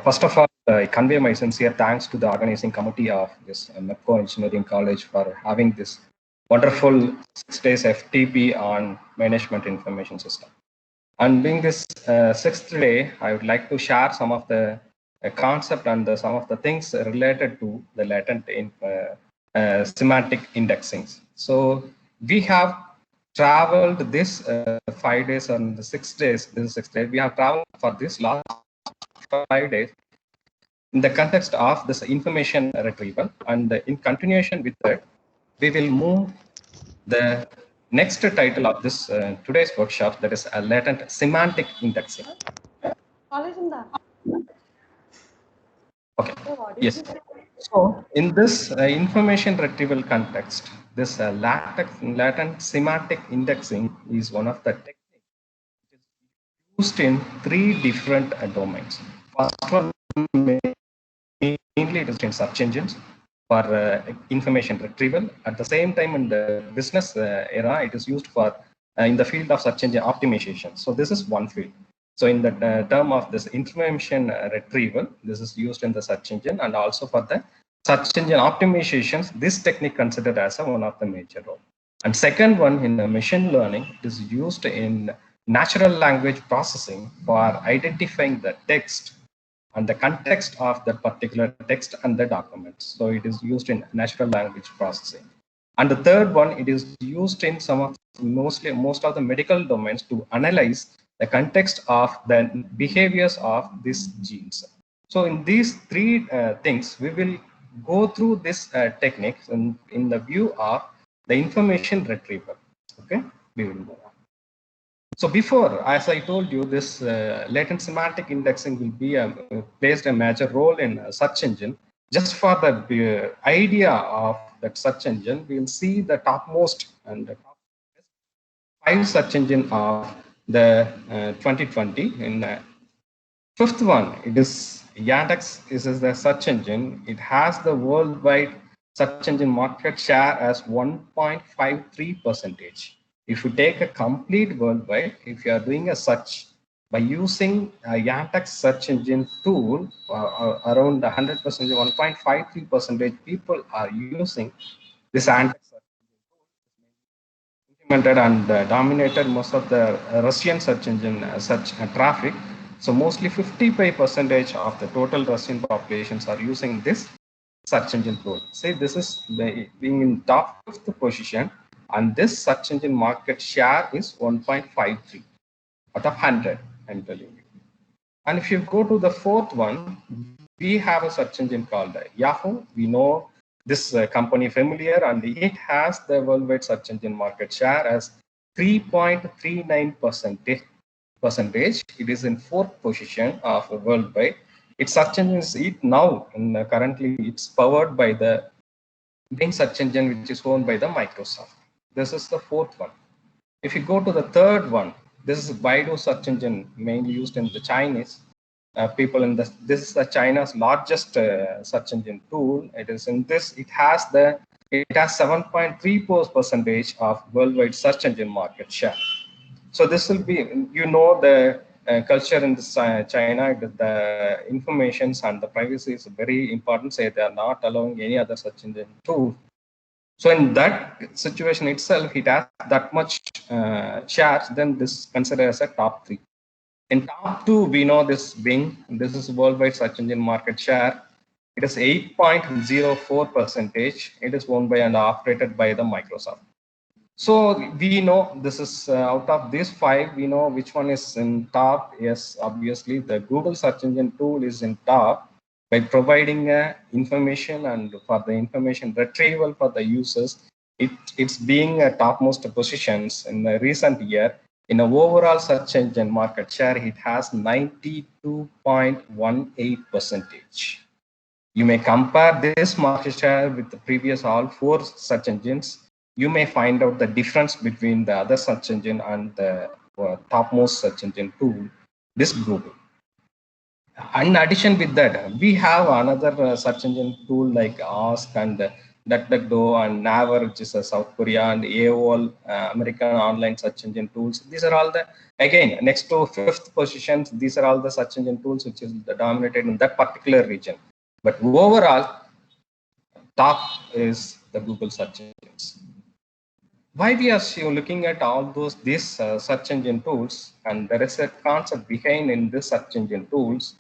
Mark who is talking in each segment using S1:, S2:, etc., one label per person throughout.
S1: First of all, I convey my sincere thanks to the organizing committee of this MEPCO Engineering College for having this wonderful 6 days FTP on management information system. And being this sixth day, I would like to share some of the concept and some of the things related to the latent semantic indexing. So we have traveled this 5 days and the 6 days. This is 6 days. We have traveled for this last 5 days in the context of this information retrieval, and in continuation with that, we will move the next title of this today's workshop, that is a latent semantic indexing. Okay. Yes. So in this information retrieval context, this latent semantic indexing is one of the techniques used in three different domains. First one, mainly it is in search engines for information retrieval. At the same time, in the business era, it is used for in the field of search engine optimization. So this is one field. So in the term of this information retrieval, this is used in the search engine, and also for the search engine optimizations, this technique considered as one of the major role. And second one, in machine learning, it is used in natural language processing for identifying the text and the context of that particular text and the documents. So it is used in natural language processing. And the third one, it is used in some of most of the medical domains to analyze the context of the behaviors of these genes. So in these three things, we will go through this techniques in the view of the information retrieval. Okay, we will move on. So before, as I told you, this latent semantic indexing will be plays a major role in search engine. Just for the idea of that search engine, we'll see the topmost and the top 5 search engine of the 2020. In fifth one, it is Yandex. This is the search engine. It has the worldwide search engine market share as 1.53%. If you take a complete worldwide, if you are doing a search by using a Yandex search engine tool, around 100%, 1.53% people are using this Yandex search implemented and dominated most of the Russian search engine search traffic. So mostly 55% of the total Russian populations are using this search engine tool. Say this is being in top 5th position, and this search engine market share is 1.53 out of 100, I'm telling you. And if you go to the fourth one, we have a search engine called Yahoo. We know this company familiar, and it has the worldwide search engine market share as 3.39%. It is in fourth position of worldwide. Its search engine is now currently it's powered by the Bing search engine, which is owned by the Microsoft. This is the fourth one. If you go to the third one, this is Baidu search engine, mainly used in the Chinese people. In this is the China's largest search engine tool. It is in this. It has 7.34% of worldwide search engine market share. So this will be, the culture in this China, the informations and the privacy is very important. Say they are not allowing any other search engine tool. So in that situation itself, it has that much shares, then this considered as a top 3. In top 2, we know this Bing. This is worldwide search engine market share. It is 8.04%. It is owned by and operated by the Microsoft. So we know this is out of these 5, we know which one is in top. Yes, obviously the Google search engine tool is in top by providing information, and for the information retrieval for the users, it's being a topmost positions in the recent year. In an overall search engine market share, it has 92.18%. You may compare this market share with the previous all 4 search engines. You may find out the difference between the other search engine and the topmost search engine tool, this Google. In addition with that, we have another search engine tool like Ask, and DuckDuckGo and Naver, which is South Korea, and AOL, American online search engine tools. These are all the, again, next to fifth positions, these are all the search engine tools which is dominated in that particular region. But overall, top is the Google search engines. Why we are looking at all these search engine tools, and there is a concept behind in this search engine tools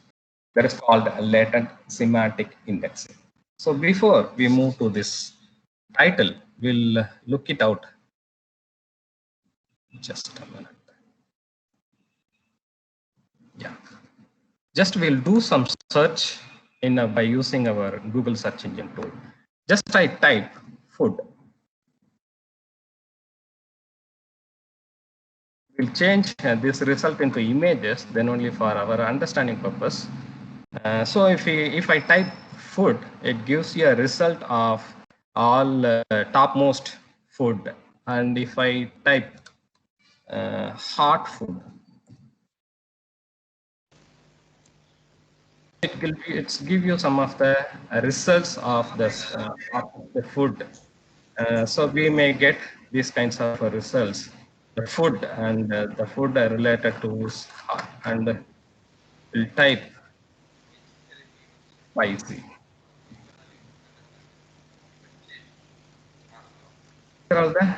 S1: that is called latent semantic indexing. So before we move to this title, we'll look it out. Just a minute. Yeah, just we'll do some search in by using our Google search engine tool. Just I type food. We'll change this result into images, then only for our understanding purpose. So if I type food, it gives you a result of all topmost food. And if I type hot food, it will give you some of the results of this the food. So we may get these kinds of results. The food and the food are related to hot, and we'll type spicy. All the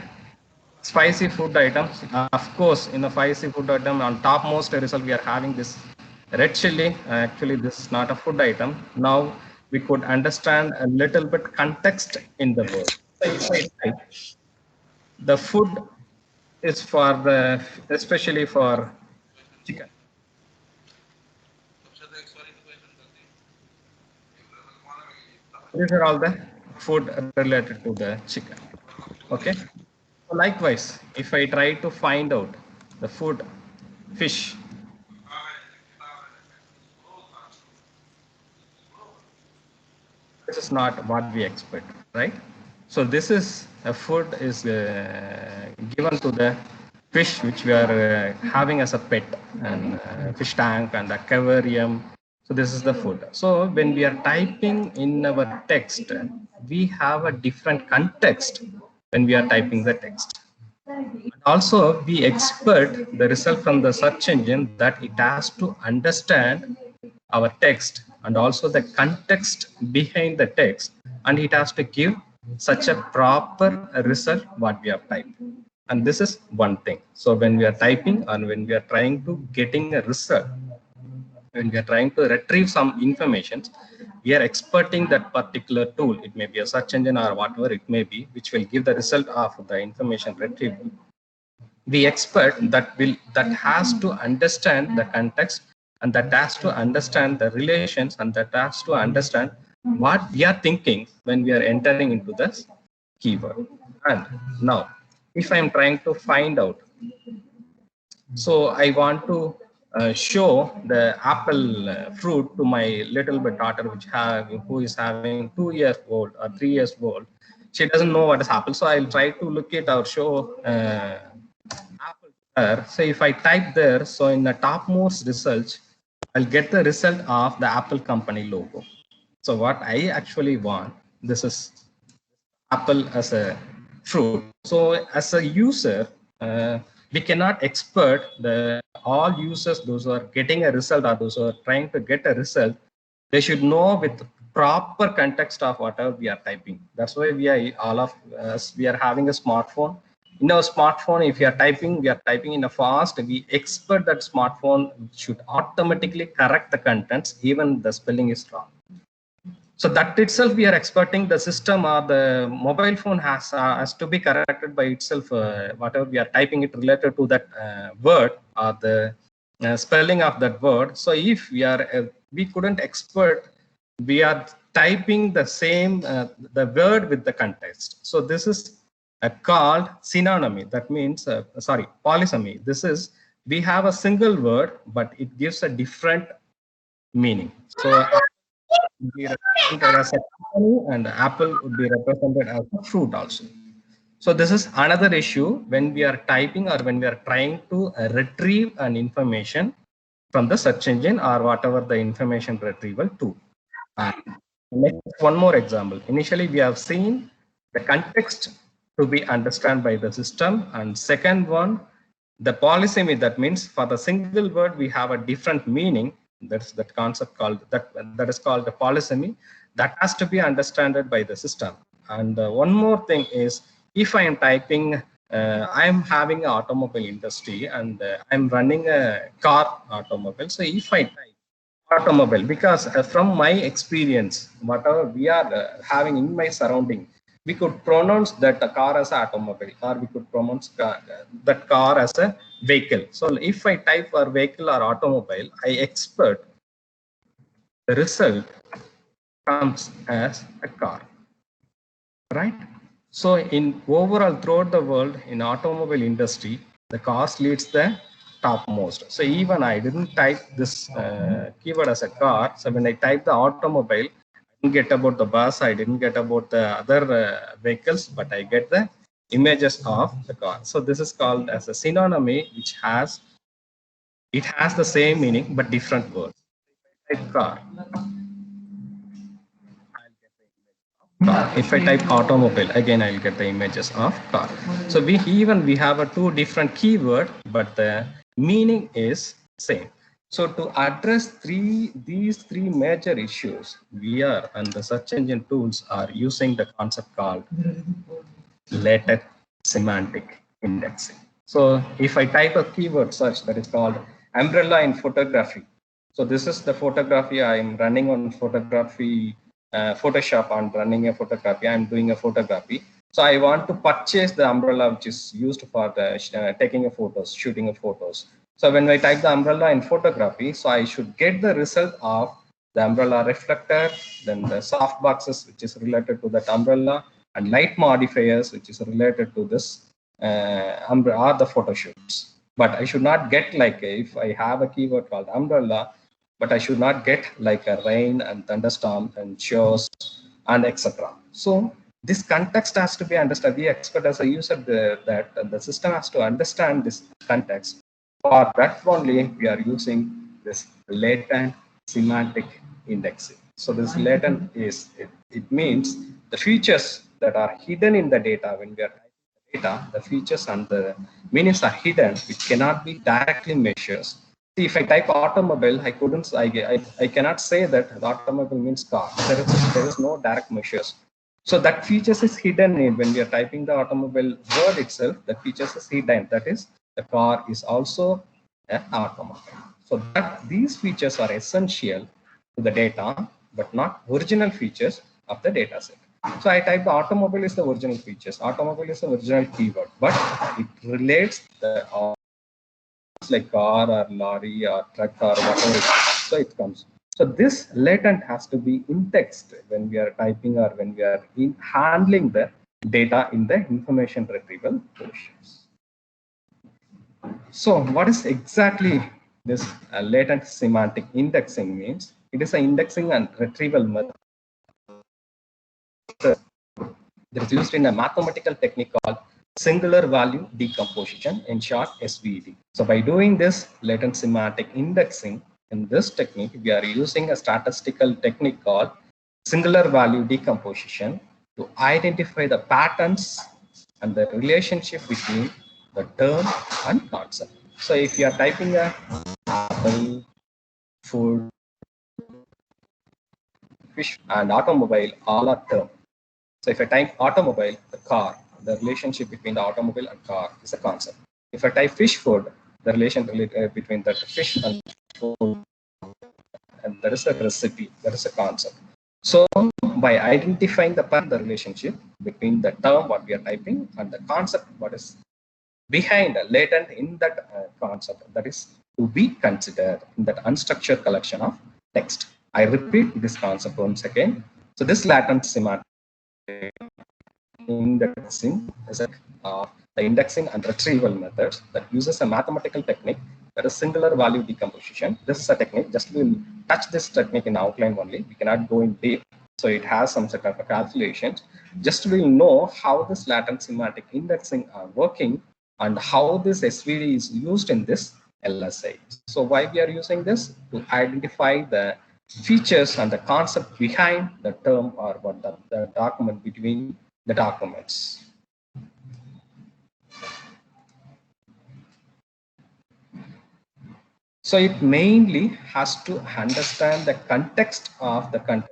S1: spicy food items. Of course, in the spicy food item, on topmost result, we are having this red chili. Actually, this is not a food item. Now we could understand a little bit context in the word. So if I type, the food is for the, especially for chicken. These are all the food related to the chicken. Okay. So likewise, if I try to find out the food fish, this is not what we expect, right? So this is a food is given to the fish which we are having as a pet, and fish tank and aquarium. So this is the food. So when we are typing in our text, we have a different context when we are typing the text. And also, we expect the result from the search engine that it has to understand our text and also the context behind the text, and it has to give such a proper result what we have typed. And this is one thing. So when we are typing and when we are trying to getting a result, when we are trying to retrieve some information, we are expecting that particular tool. It may be a search engine or whatever it may be, which will give the result of the information retrieval. We expect that has to understand the context, and that has to understand the relations, and that has to understand what we are thinking when we are entering into this keyword. And now, if I am trying to find out, so I want to show the apple fruit to my little bit daughter, who is having 2 years old or 3 years old. She doesn't know what is apple, so I'll try to look it or show apple to her. So if I type there, so in the topmost result, I'll get the result of the Apple company logo. So what I actually want, this is apple as a fruit. So as a user, we cannot expect the all users, those who are getting a result or those who are trying to get a result, they should know with proper context of whatever we are typing. That's why we are all of us, we are having a smartphone. In our smartphone, if we are typing in a fast, we expect that smartphone should automatically correct the contents, even the spelling is wrong. So that itself, we are expecting the system or the mobile phone has to be corrected by itself, whatever we are typing it related to that word or the spelling of that word. So if we couldn't expect, we are typing the same, the word with the context. So this is called synonymy. That means, polysemy. This is, we have a single word, but it gives a different meaning. So would be represented as a company, and apple would be represented as a fruit also. So this is another issue when we are typing or when we are trying to retrieve an information from the search engine or whatever the information retrieval tool. Next, one more example. Initially, we have seen the context to be understood by the system, and second one, the polysemy. That means for the single word we have a different meaning. That's that concept called that is called the polysemy. That has to be understood by the system. And one more thing is, if I am typing, I'm having an automobile industry and I'm running a car automobile. So if I type automobile, because from my experience, whatever we are having in my surrounding, we could pronounce that a car as an automobile, or we could pronounce that car as a vehicle. So if I type for vehicle or automobile, I expect the result comes as a car, right? So in overall throughout the world in automobile industry, the cars leads the topmost. So even I didn't type this keyword as a car. So when I type the automobile, I didn't get about the bus, I didn't get about the other vehicles, but I get the images of the car. So this is called as a synonymy, which has the same meaning but different words. Type car. If I type automobile, again I'll get the images of car. So we have a two different keyword, but the meaning is same. So to address these three major issues, we are and the search engine tools are using the concept called latent semantic indexing. So if I type a keyword search that is called umbrella in photography. So this is the photography I'm running on photography. Photoshop and running a photography. I'm doing a photography. So I want to purchase the umbrella which is used for the taking a photos, shooting of photos. So when I type the umbrella in photography, so I should get the result of the umbrella reflector, then the soft boxes which is related to that umbrella, and light modifiers which is related to this umbrella or the photo shoots. But I should not get like if I have a keyword called umbrella, but I should not get like a rain and thunderstorm and showers and etc. So this context has to be understood. We expect as a user that the system has to understand this context. For that only we are using this latent semantic indexing. So this latent is, it means the features that are hidden in the data. When we are typing the data, the features and the meanings are hidden, which cannot be directly measured. See, if I type automobile, I cannot say that the automobile means car. There is no direct measures. So that features is hidden in when we are typing the automobile word itself. The features is hidden. That is, the car is also an automobile. So that these features are essential to the data, but not original features of the data set. So I type the automobile is the original features. Automobile is the original keyword, but it relates the like car or lorry or truck or whatever. So it comes. So this latent has to be indexed when we are typing or when we are handling the data in the information retrieval portions. So what is exactly this latent semantic indexing means? It is an indexing and retrieval method that is used in a mathematical technique called singular value decomposition, in short SVD. So by doing this latent semantic indexing, in this technique, we are using a statistical technique called singular value decomposition to identify the patterns and the relationship between the term and concept. So if you are typing a apple, food, fish, and automobile, all are term. So if I type automobile, the car, the relationship between the automobile and car is a concept. If I type fish food, the relation between the fish and food, and there is a recipe, there is a concept. So by identifying the relationship between the term what we are typing and the concept what is behind, latent in that concept, that is to be considered in that unstructured collection of text. I repeat this concept once again. So this latent semantic indexing is the indexing and retrieval methods that uses a mathematical technique that is singular value decomposition. This is a technique, just we'll touch this technique in outline only. We cannot go in deep. So it has some set of calculations. Just we'll know how this latent semantic indexing are working and how this SVD is used in this LSI. So why we are using this? To identify the features and the concept behind the term or what the document between the documents. So it mainly has to understand the context of the content.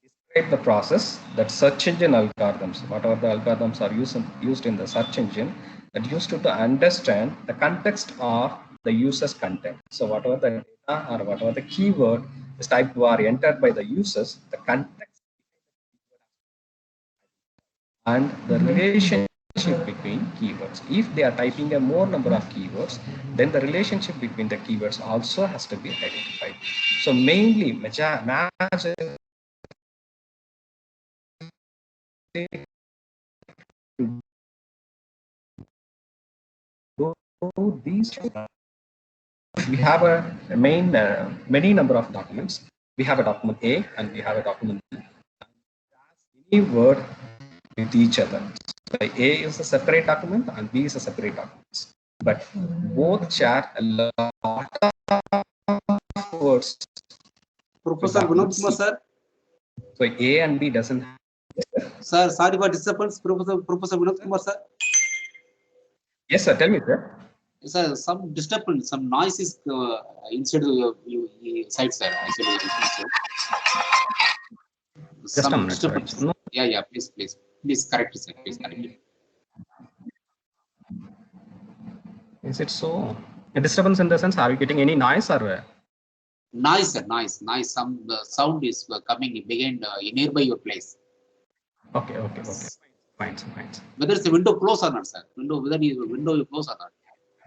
S1: Describe the process that search engine algorithms, whatever the algorithms are used in the search engine, that used to understand the context of the user's content. So whatever the data or whatever the keyword is typed or entered by the users, the context and the relationship between keywords. If they are typing a more number of keywords, then the relationship between the keywords also has to be identified. So mainly these we have a main many number of documents. We have a document A and we have a document B. Any word with each other. So A is a separate document and B is a separate document. But both share a lot of words.
S2: Professor Vinod Kumar, sir.
S1: So A and B doesn't.
S2: Sir, sorry for disturbance, Professor Vinod Kumar, sir.
S1: Yes, sir. Tell me, sir.
S2: Sir, some disturbance, some noise is inside your side, sir. Actually,
S1: Just a minute, sir. No.
S2: Yeah. Please correct it, sir. Please correct it.
S1: Is it so? A disturbance in the sense, are you getting any noise or?
S2: Noise, sir. Noise. Some sound is coming behind nearby your place.
S1: Okay. Fine.
S2: Whether it's the window closed or not, sir. Whether the window is closed or not.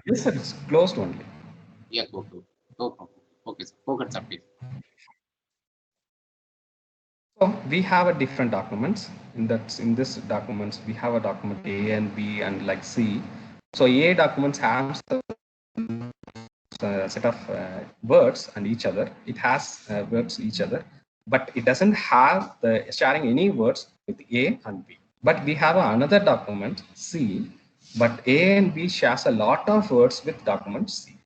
S1: Yes, sir. It's closed only.
S2: Yeah, go. No problem. Okay, sir. Focus, sir, please.
S1: So we have a different documents. In this documents, we have a document A and B and like C. So A documents has a set of words and each other. It has words each other, but it doesn't have the sharing any words with A and B. But we have another document C, but A and B shares a lot of words with document C.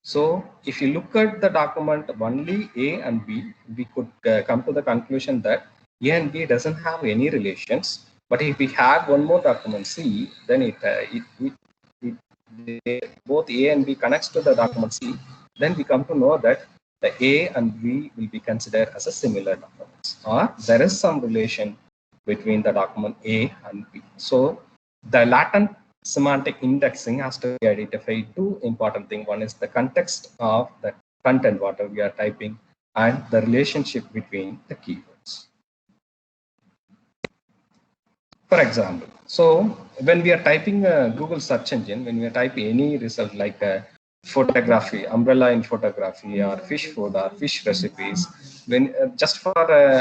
S1: So if you look at the document only A and B, we could come to the conclusion that A and B doesn't have any relations. But if we have one more document C, then both A and B connects to the document C. Then we come to know that the A and B will be considered as a similar documents, or there is some relation between the document A and B. So the latent semantic indexing has to identify two important things. One is the context of the content, whatever we are typing, and the relationship between the keywords. For example, so when we are typing a Google search engine, when we are typing any result like photography, umbrella in photography, or fish food or fish recipes, when just for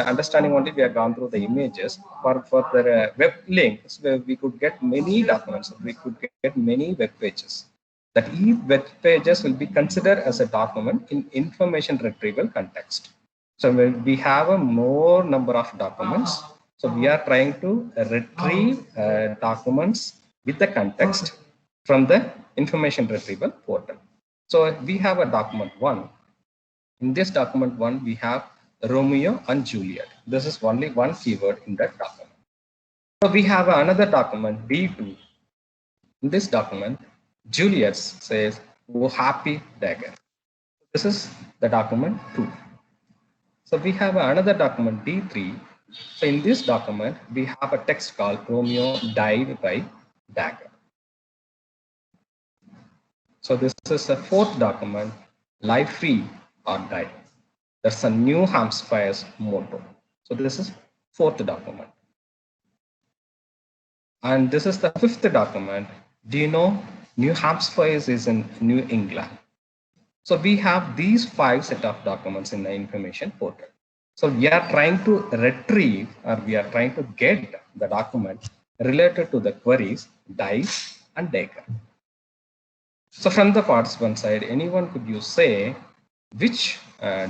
S1: understanding only, we have gone through the images. For the web links, we could get many documents, we could get many web pages. That each web pages will be considered as a document in information retrieval context. So when we have a more number of documents, so we are trying to retrieve documents with the context from the information retrieval portal. So we have a document 1. In this document 1, we have Romeo and Juliet. This is only one keyword in that document. So we have another document D2. In this document, Juliet says, "Oh, happy dagger." This is the document 2. So we have another document D3. So in this document, we have a text called Romeo died by dagger. So this is a 4th document, live free or die. That's a New Hampshire's motto. So this is 4th document. And this is the 5th document. Do you know New Hampshire is in New England? So we have these 5 set of documents in the information portal. So we are trying to retrieve, or we are trying to get the document related to the queries dice and dagger. So from the participant side, anyone could you say which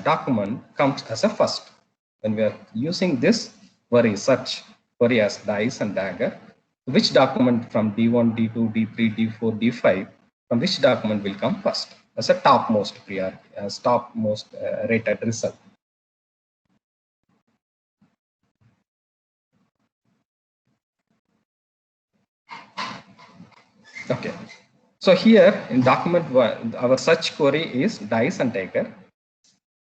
S1: document comes as a first? When we are using this query search query as dice and dagger, which document from D1, D2, D3, D4, D5, from which document will come first as a topmost priority, as topmost rated result? Okay. So here in document one, our search query is dice and dagger.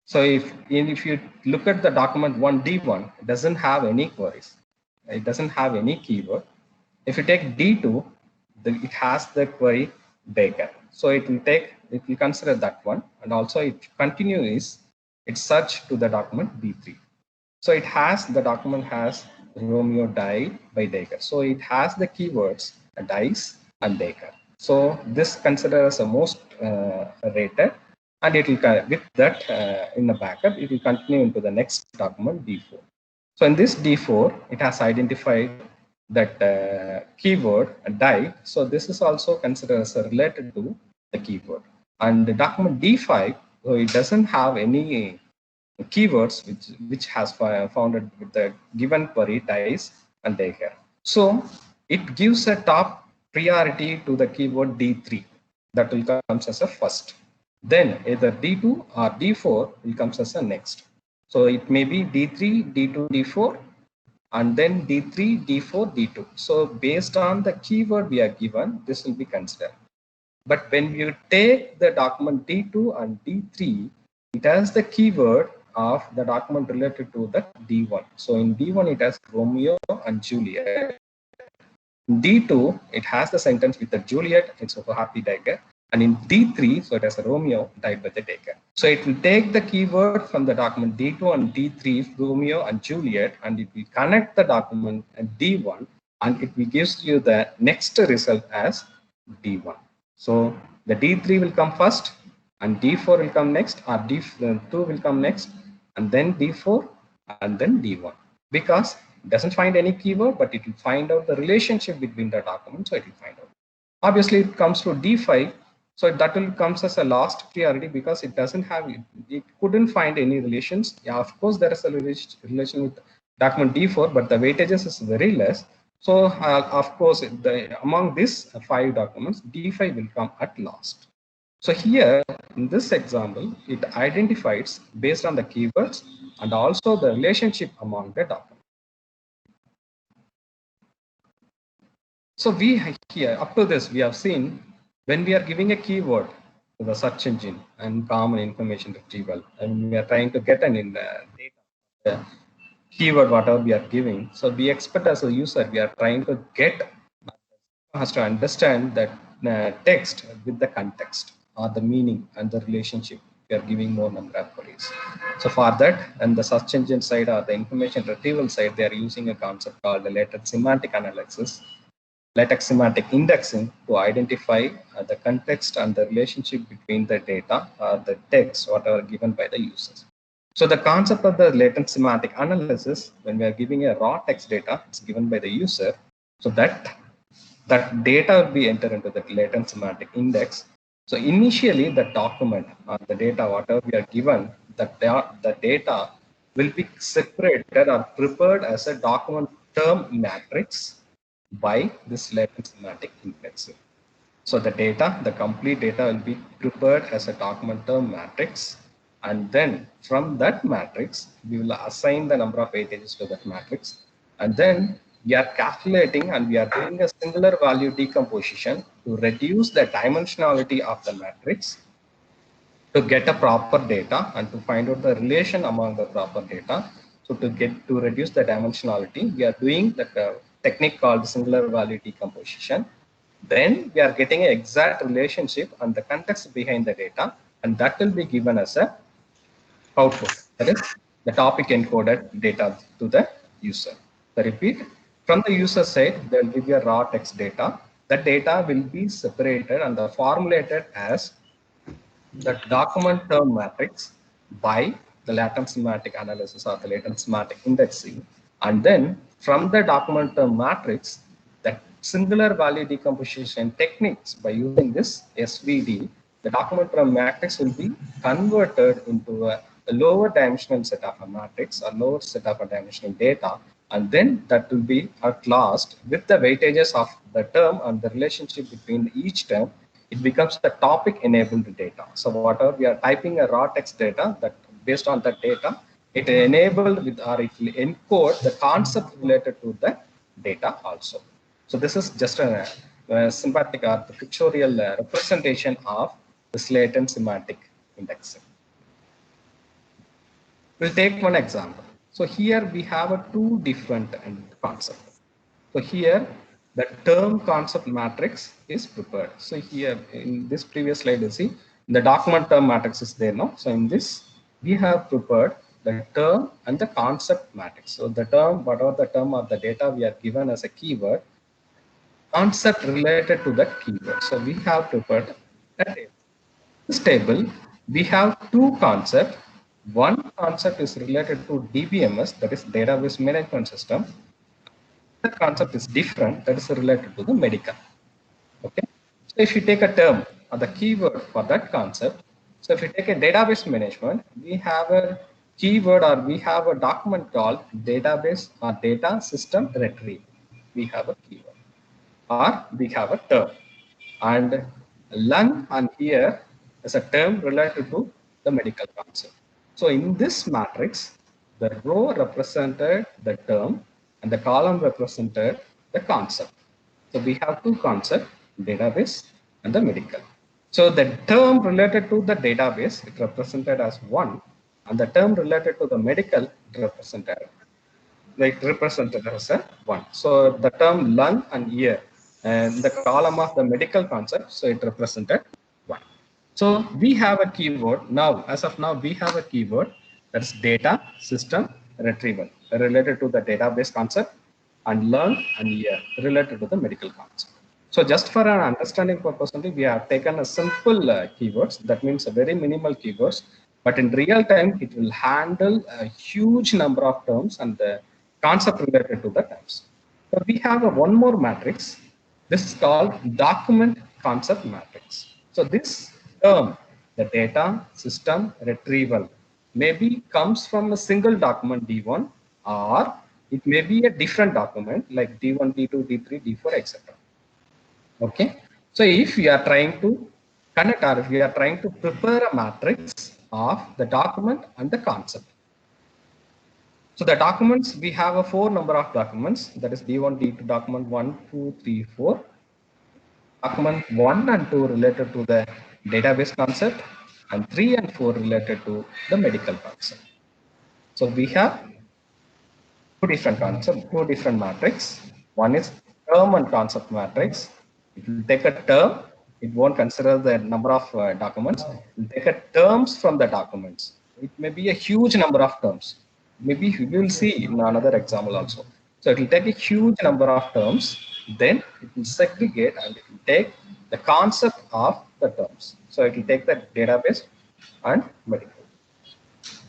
S1: So if you look at the document 1D1, it doesn't have any queries. It doesn't have any keyword. If you take D2, it has the query dagger. So it will consider that one, and also it continues its search to the document D3. So it has, the document has Romeo died by Dagger. So it has the keywords dice and Dagger. So this considers the most rated, and it will, with that in the backup, it will continue into the next document D4. So in this D4, it has identified that keyword die. So this is also considered as related to the keyword. And the document D5, so it doesn't have any keywords which has founded with the given query dice and dagger. So it gives a top priority to the keyword D3 that will comes as a first. Then either D2 or D4 will comes as a next. So it may be D3, D2, D4, and then D3, D4, D2. So based on the keyword we are given, this will be considered. But when you take the document D2 and D3, it has the keyword of the document related to the D1. So in D1, it has Romeo and Juliet. In D2, it has the sentence with the Juliet, it's a happy dagger. And in D3, so it has a Romeo died by the dagger. So it will take the keyword from the document D2 and D3, Romeo and Juliet, and it will connect the document D1, and it will gives you the next result as D1. So the D3 will come first, and D4 will come next, or D2 will come next, and then D4, and then D1. Because it doesn't find any keyword, but it will find out the relationship between the documents, so it will find out. Obviously, it comes to D5, so that will comes as a last priority because it doesn't have, it couldn't find any relations. Yeah, of course, there is a relation with document D4, but the weightages is very less. So of course, among these 5 documents, D5 will come at last. So here in this example, it identifies based on the keywords and also the relationship among the documents. So we here up to this we have seen when we are giving a keyword to the search engine and common information retrieval, and we are trying to get an in the data keyword whatever we are giving. So we expect as a user we are trying to get has to understand that text with the context or the meaning and the relationship. We are giving more number of queries. So for that, and the search engine side or the information retrieval side, they are using a concept called the latent semantic analysis, latex semantic indexing to identify the context and the relationship between the data or the text whatever given by the users. So the concept of the latent semantic analysis, when we are giving a raw text data, it's given by the user. So that data will be entered into the latent semantic index. So initially the document or the data, whatever we are given, the data will be separated or prepared as a document term matrix by this latent semantic indexing. So the data, the complete data will be prepared as a document term matrix. And then from that matrix, we will assign the number of weightages to that matrix. And then we are calculating and we are doing a singular value decomposition to reduce the dimensionality of the matrix to get a proper data and to find out the relation among the proper data. So to reduce the dimensionality, we are doing the technique called singular value decomposition. Then we are getting an exact relationship and the context behind the data, and that will be given as a output. That is the topic encoded data to the user. I repeat, from the user side, they will give you a raw text data. That data will be separated and formulated as the document term matrix by the latent semantic analysis or the latent semantic indexing. And then from the document term matrix, the singular value decomposition techniques by using this SVD, the document term matrix will be converted into a lower dimensional set of a matrix or lower set of a dimensional data. And then that will be at last with the weightages of the term and the relationship between each term, it becomes the topic enabled data. So whatever we are typing a raw text data, that based on that data, it enabled with or it will encode the concept related to the data also. So this is just a symptomatic or the pictorial representation of this latent semantic indexing. We'll take one example. So here we have two different concepts. So here the term concept matrix is prepared. So here in this previous slide, you see the document term matrix is there now. So in this we have prepared the term and the concept matrix. So the term, whatever the term or the data we are given as a keyword, concept related to that keyword. So we have prepared a table. This table, we have two concepts. One concept is related to DBMS, that is database management system. The concept is different, that is related to the medical. Okay. So if you take a term or the keyword for that concept, so if you take a database management, we have a keyword or we have a document called database or data system retrieve. We have a keyword or we have a term. And lung and here is a term related to the medical concept. So in this matrix, the row represented the term and the column represented the concept. So we have two concepts, database and the medical. So the term related to the database, it represented as 1, and the term related to the medical, it represented as a 1. So the term lung and ear and the column of the medical concept, so it represented 1. So we have a keyword now, as of now, we have a keyword that is data system retrieval related to the database concept and learn and ear related to the medical concept. So just for an understanding purpose only, we have taken a simple keywords, that means a very minimal keywords, but in real time, it will handle a huge number of terms and the concept related to the terms. So we have one more matrix. This is called document concept matrix. So this term, the data system retrieval, maybe comes from a single document D1, or it may be a different document like D1, D2, D3, D4, etc. Okay. So if we are trying to connect or if we are trying to prepare a matrix of the document and the concept. So the documents, we have a 4 number of documents, that is D1, D2, document 1, 2, 3, 4. Document 1 and 2 related to the database concept, and 3 and 4 related to the medical concept. So we have two different concepts, two different matrix. One is term and concept matrix. It will take a term. It won't consider the number of documents. It will take a terms from the documents. It may be a huge number of terms. Maybe we will see in another example also. So it will take a huge number of terms. Then it will segregate and it will take the concept of the terms. So it will take the database and medical.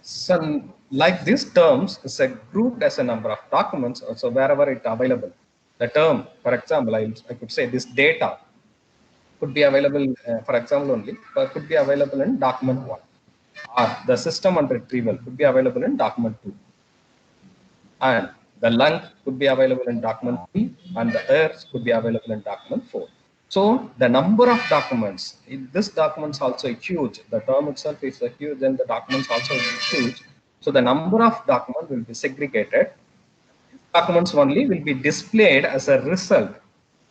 S1: So like these terms is grouped as a number of documents, also wherever it available. The term, for example, I could say this data could be available, for example only, but could be available in document 1. Or the system and retrieval could be available in document 2. And the lung could be available in document 3, and the earth could be available in document 4. So the number of documents, this document is also huge. The term itself is huge, and the documents also huge. So the number of documents will be segregated. Documents only will be displayed as a result.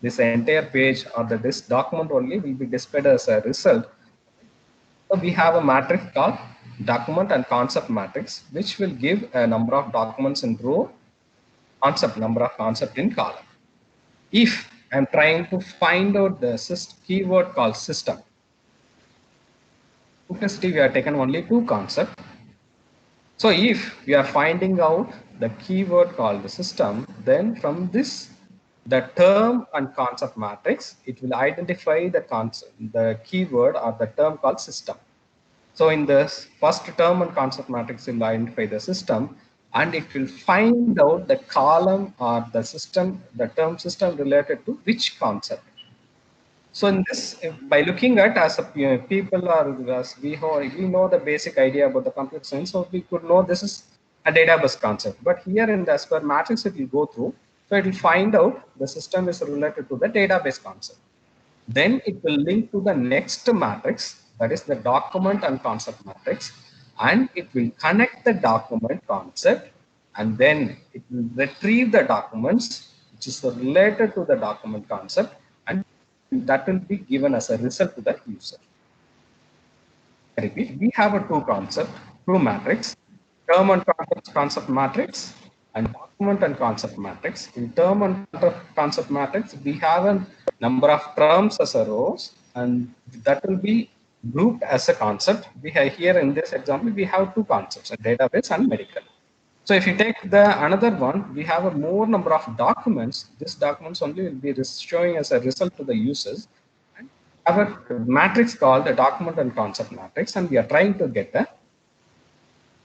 S1: This entire page or this document only will be displayed as a result. So we have a matrix called document and concept matrix, which will give a number of documents in row, concept, number of concept in column. If I'm trying to find out the keyword called system, simplicity we are taken only two concepts. So if we are finding out the keyword called the system, then from this, the term and concept matrix, it will identify the concept, the keyword or the term called system. So in this first term and concept matrix, it will identify the system, and it will find out the column or the system, the term system related to which concept. So in this, by looking at as a people or as we know the basic idea about the computer science, so we could know this is a database concept. But here in the as per matrix, it will go through. So it will find out the system is related to the database concept. Then it will link to the next matrix, that is the document and concept matrix, and it will connect the document concept, and then it will retrieve the documents which is related to the document concept, and that will be given as a result to the user. I repeat, we have a two matrix, term and concept matrix, and document and concept matrix. In term and concept matrix, we have a number of terms as a rows, and that will be grouped as a concept. We have here in this example, we have two concepts, a database and medical. So if you take the another one, we have a more number of documents. These documents only will be showing as a result to the users. And have a matrix called the document and concept matrix, and we are trying to get a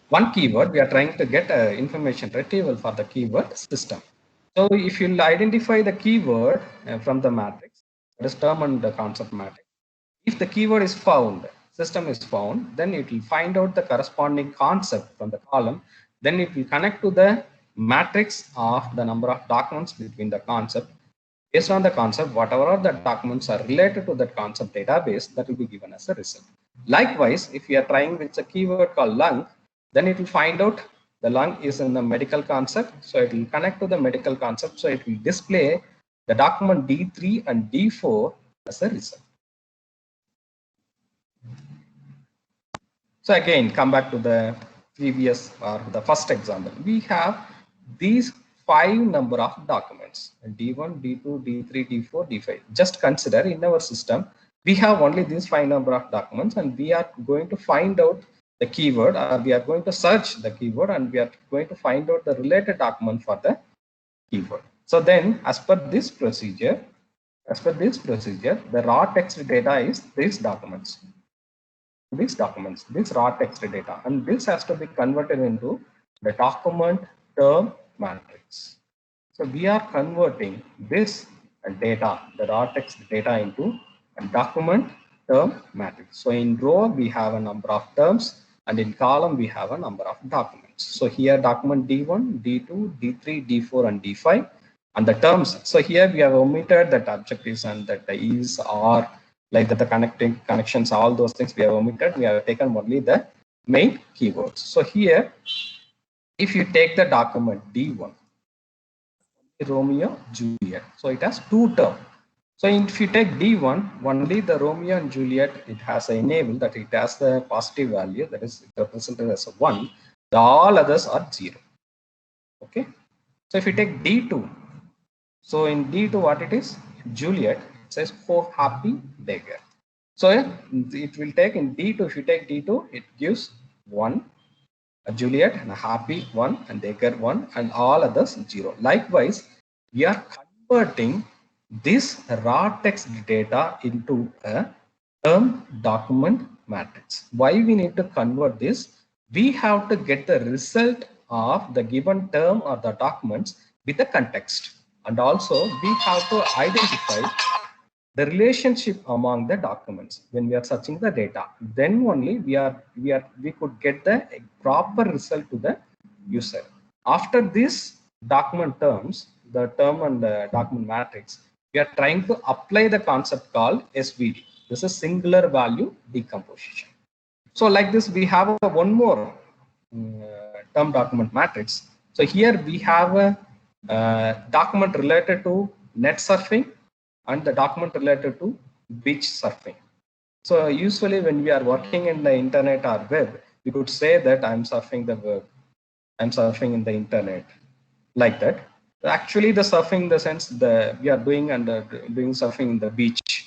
S1: one keyword. We are trying to get a information retrieval for the keyword system. So if you identify the keyword from the matrix, that is term and the concept matrix. If the keyword is found, system is found, then it will find out the corresponding concept from the column. Then it will connect to the matrix of the number of documents between the concept. Based on the concept, whatever the documents are related to that concept database, that will be given as a result. Likewise, if you are trying with a keyword called lung, then it will find out the lung is in the medical concept. So it will connect to the medical concept. So it will display the document D3 and D4 as a result. So again, come back to the previous or the first example. We have these 5 number of documents, D1, D2, D3, D4, D5. Just consider in our system, we have only these 5 number of documents, and we are going to find out the keyword, or we are going to search the keyword, and we are going to find out the related document for the keyword. So then as per this procedure, the raw text data is these documents. This raw text data, and this has to be converted into the document term matrix. So we are converting this data, the raw text data, into a document term matrix. So in row we have a number of terms, and in column we have a number of documents. So here document D1, D2, D3, D4, and D5, and the terms. So here we have omitted that objectives and that the is, are, like that the connections, all those things we have omitted. We have taken only the main keywords. So here, if you take the document D1, Romeo, Juliet, so it has 2 terms. So if you take D1, only the Romeo and Juliet, it has a enable, that it has the positive value, that is represented as a 1. The all others are 0. Okay. So if you take D2, so in D2 what it is? Juliet, it says for happy beggar. So it will take in D2, if you take D2, it gives 1, a Juliet, and a happy 1, and beggar 1, and all others 0. Likewise, we are converting this raw text data into a term document matrix. Why we need to convert this? We have to get the result of the given term or the documents with the context, and also we have to identify the relationship among the documents when we are searching the data. Then only we could get the proper result to the user. After this document terms, the term and the document matrix, we are trying to apply the concept called SVD. This is singular value decomposition. So like this, we have one more term document matrix. So here we have a document related to net surfing and the document related to beach surfing. So usually when we are working in the internet or web, we could say that I'm surfing the web, I'm surfing in the internet, like that. Actually, the surfing in the sense we are doing doing surfing in the beach,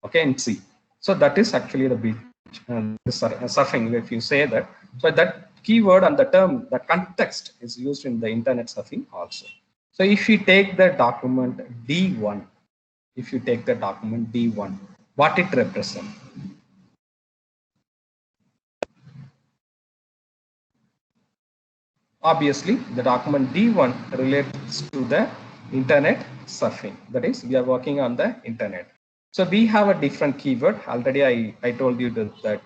S1: okay, in sea. So that is actually the beach surfing. If you say that, so that keyword and the term, the context is used in the internet surfing also. So if you take the document D1, what it represents? Obviously, the document D1 relates to the internet surfing. That is, we are working on the internet. So we have a different keyword. Already I told you that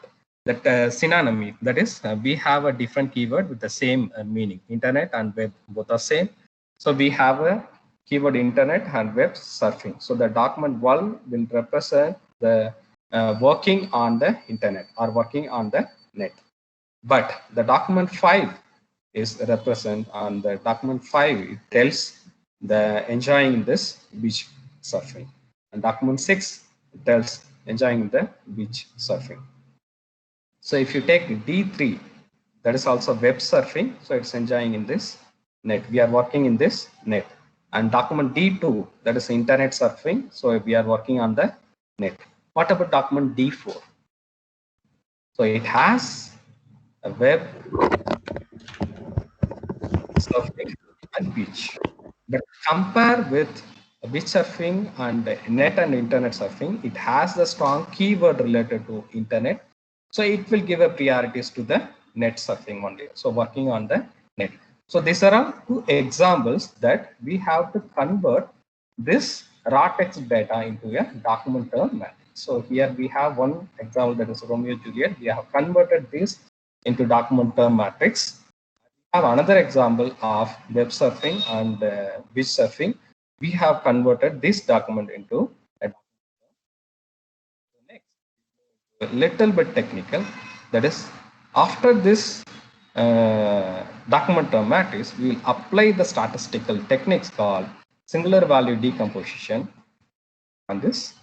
S1: synonymy. That is, we have a different keyword with the same meaning. Internet and web both are same. So we have a keyword internet and web surfing. So the document 1 will represent the working on the internet or working on the net. But the document 5 is represent on the document 5. It tells the enjoying this beach surfing. And document 6 it tells enjoying the beach surfing. So if you take D3, that is also web surfing. So it's enjoying in this net. We are working in this net. And document D2, that is internet surfing. So we are working on the net. What about document D4? So it has a web surfing and beach. But compare with beach surfing and net and internet surfing, it has the strong keyword related to internet. So it will give a priorities to the net surfing only. So working on the net. So these are all two examples that we have to convert this raw text data into a document term matrix. So here we have one example, that is Romeo Juliet. We have converted this into document term matrix. Have another example of web surfing and beach surfing. We have converted this document into a next, a little bit technical. That is, after this document term matrix, we will apply the statistical techniques called singular value decomposition on this.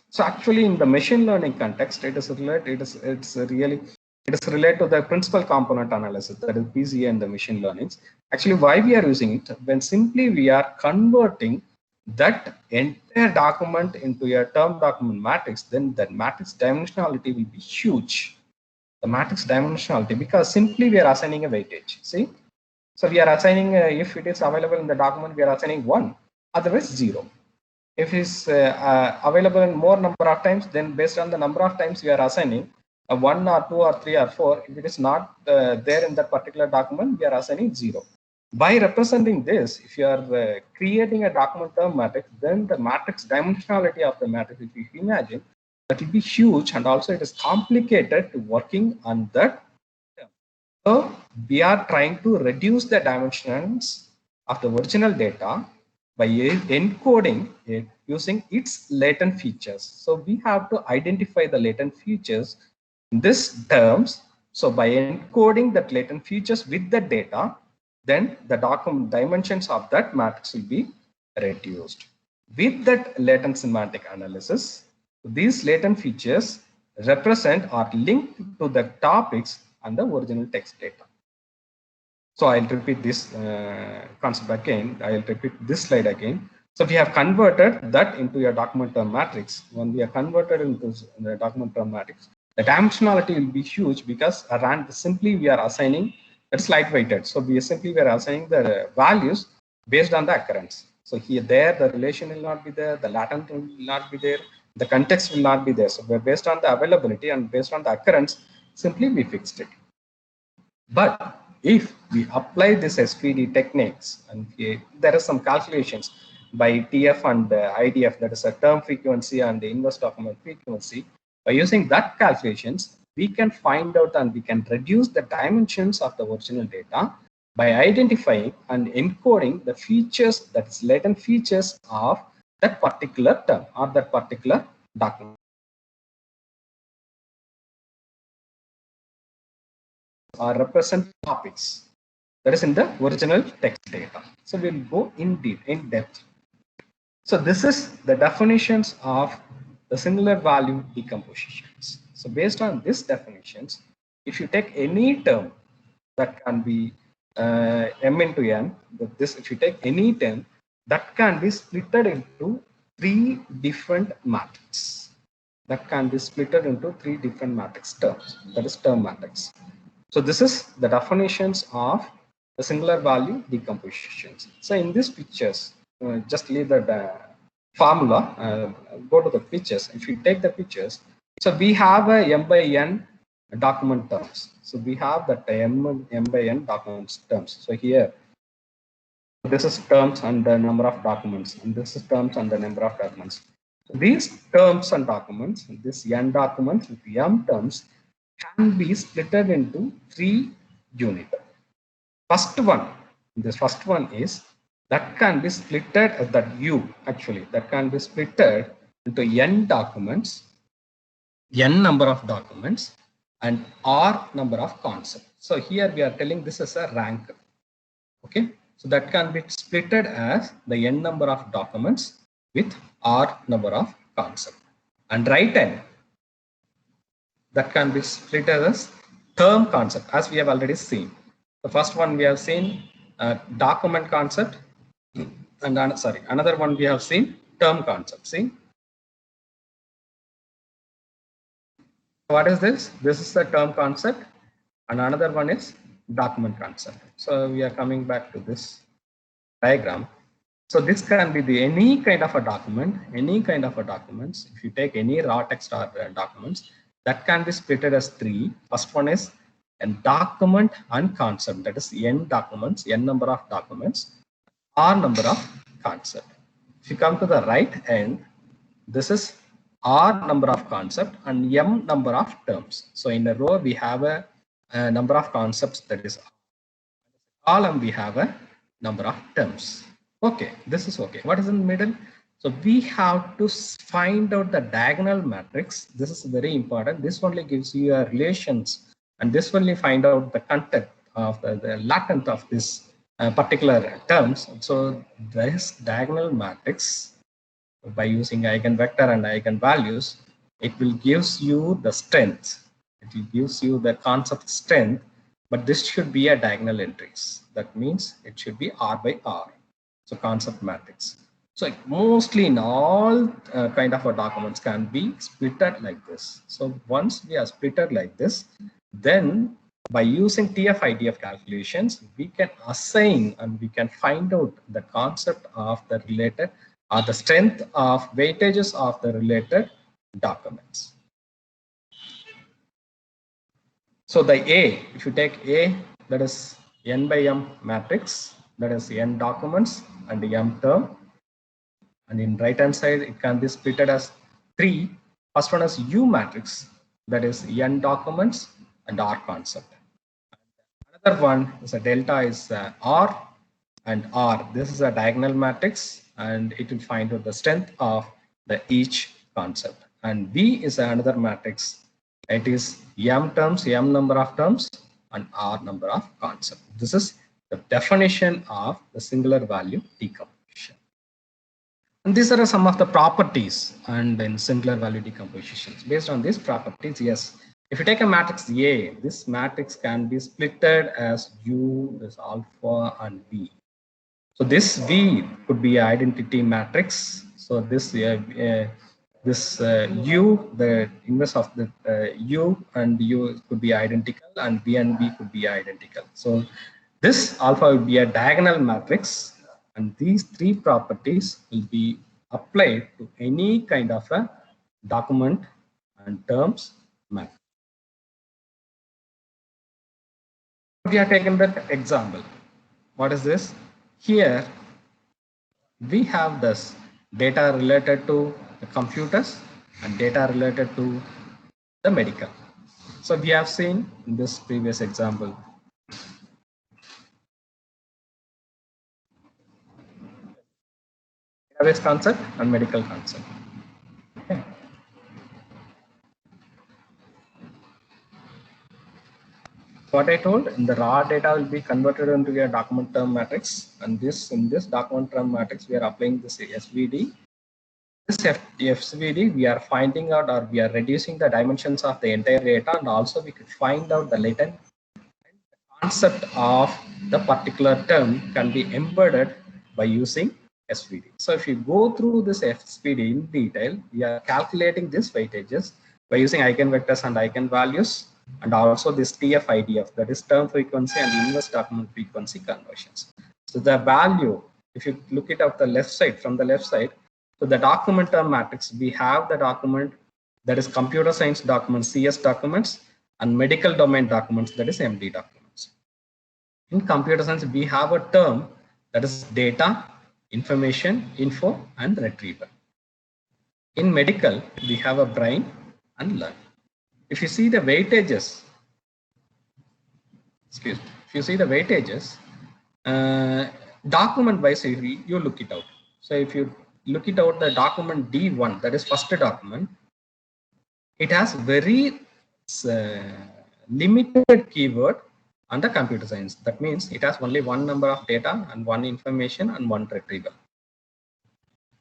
S1: So actually, in the machine learning context, it is related to the principal component analysis, that is PCA in the machine learnings. Actually, why we are using it? When simply we are converting that entire document into a term document matrix, then that matrix dimensionality will be huge. The matrix dimensionality, because simply we are assigning a weightage. See, so we are assigning if it is available in the document, we are assigning 1, otherwise 0. If it's available in more number of times, then based on the number of times we are assigning 1 or 2 or 3 or 4, if it is not there in that particular document, we are assigning 0. By representing this, if you are creating a document term matrix, then the matrix dimensionality of the matrix, if you imagine, that will be huge, and also it is complicated to working on that term. So we are trying to reduce the dimensions of the original data by encoding it using its latent features. So we have to identify the latent features in these terms. So by encoding that latent features with the data, then the document dimensions of that matrix will be reduced. With that latent semantic analysis, these latent features represent or linked to the topics and the original text data. So I'll repeat this concept again. I'll repeat this slide again. So we have converted that into a document term matrix. When we are converted into the document term matrix, the dimensionality will be huge, because simply we are assigning, it's light weighted. So we are assigning the values based on the occurrence. So here, there, the relation will not be there, the latent will not be there, the context will not be there. So based on the availability and based on the occurrence, simply we fixed it. But if we apply this SVD techniques, and there are some calculations by TF and IDF, that is a term frequency and the inverse document frequency, by using that calculations, we can find out and we can reduce the dimensions of the original data by identifying and encoding the features, that is latent features of that particular term or that particular document. Or represent topics that is in the original text data. So we'll go in depth. So this is the definitions of the singular value decompositions. So based on these definitions, if you take any term that can be m into n, if you take any term that can be splitted into 3 different matrices. That can be splitted into 3 different matrix terms. That is term matrix. So this is the definitions of the singular value decompositions. So in these pictures, just leave the formula, go to the pictures. If you take the pictures, so we have a m by n document terms. So we have that m by n document terms. So here, this is terms and the number of documents, and this is terms and the number of documents. So these terms and documents, this n documents with m terms, can be splitted into 3 units. This first one is that can be splitted as that U, actually, that can be splitted into n documents, n number of documents, and r number of concepts. So here we are telling this is a rank. Okay, so that can be splitted as the n number of documents with r number of concepts. And right end, that can be split as term concept, as we have already seen. The first one we have seen document concept, and another one we have seen term concept. See, what is this? This is the term concept, and another one is document concept. So we are coming back to this diagram. So this can be the any kind of a document, any kind of a documents. If you take any raw text or documents, that can be split as three. First one is a document and concept, that is n documents, n number of documents, r number of concept. If you come to the right end, this is r number of concept and m number of terms. So in a row we have a number of concepts, that is column we have a number of terms. Okay, this is okay. What is in the middle? So we have to find out the diagonal matrix. This is very important. This only gives you a relations, and this only find out the content of the latent of this particular terms. So this diagonal matrix, by using eigenvector and eigenvalues, it will gives you the strength. It will gives you the concept strength, but this should be a diagonal entries. That means it should be R by R. So concept matrix. So mostly in all kind of documents can be splitted like this. So once we are splitted like this, then by using TF-IDF calculations, we can assign and we can find out the concept of the related or the strength of weightages of the related documents. So the A, if you take A, that is n by m matrix, that is n documents and m term. And in right hand side, it can be split as three. First one is U matrix, that is n documents and R concept. Another one is a delta is R and R. This is a diagonal matrix, and it will find out the strength of the each concept. And B is another matrix. It is m terms, m number of terms, and R number of concept. This is the definition of the singular value decomposition. And these are some of the properties and in singular value decompositions. Based on these properties, yes, if you take a matrix A, this matrix can be splitted as U, this alpha and B. So this V could be an identity matrix. So this U, the inverse of the U and U could be identical, and B and B could be identical. So this alpha will be a diagonal matrix, and these three properties will be applied to any kind of a document and terms matrix. We are taking that example. What is this? Here we have this data related to the computers and data related to the medical. So we have seen in this previous example database concept and medical concept. Okay. What I told, in the raw data will be converted into a document term matrix, and this in this document term matrix we are applying this SVD. This SVD we are finding out, or we are reducing the dimensions of the entire data, and also we could find out the latent concept of the particular term can be embedded by using SVD. So if you go through this SVD in detail, we are calculating these weightages by using eigenvectors and eigenvalues, and also this TF-IDF, that is term frequency and inverse document frequency conversions. So the value, if you look it up the left side, from the left side, so the document term matrix, we have the document that is computer science documents, CS documents, and medical domain documents, that is MD documents. In computer science, we have a term that is data, information, info, and retrieval. In medical, we have a brain and learn. If you see the weightages, if you see the weightages, document wise, you look it out. So if you look it out, the document D1, that is first document, it has very limited keyword under computer science. That means it has only one number of data and one information and one retrieval.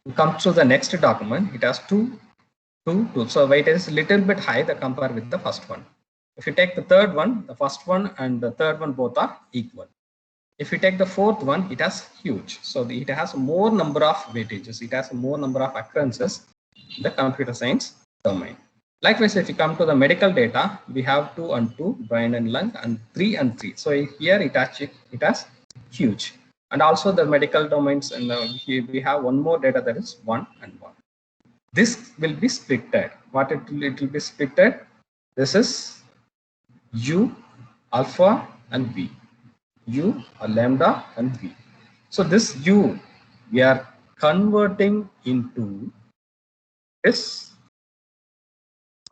S1: It comes to the next document, it has two 2, 2. So weight is a little bit high the compare with the first one. If you take the third one, the first one and the third one both are equal. If you take the fourth one, it has huge. So it has more number of weightages. It has more number of occurrences in the computer science domain. Likewise, if you come to the medical data, we have 2 and 2, brain and lung, and 3 and 3. So here it has huge. And also the medical domains, and here we have one more data that is 1 and 1. This will be splitted. What it will be splitted? This is U, alpha, and V. U, lambda, and V. So this U, we are converting into this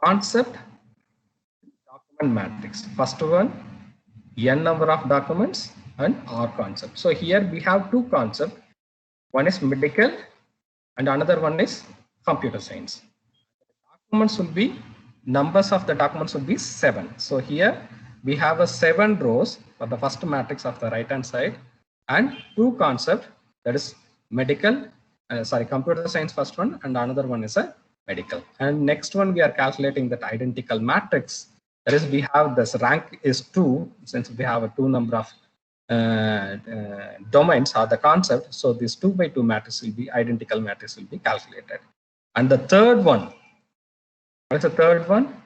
S1: concept document matrix. First one, n number of documents, and R concept. So here we have two concepts. One is medical and another one is computer science. Documents will be, numbers of the documents will be 7. So here we have a 7 rows for the first matrix of the right hand side, and two concepts, that is medical, computer science first one, and another one is a medical. And next one we are calculating that identical matrix. That is, we have this rank is 2, since we have a 2 number of domains or the concept. So this 2 by 2 matrix will be identical matrix will be calculated. And the third one, what is the third one?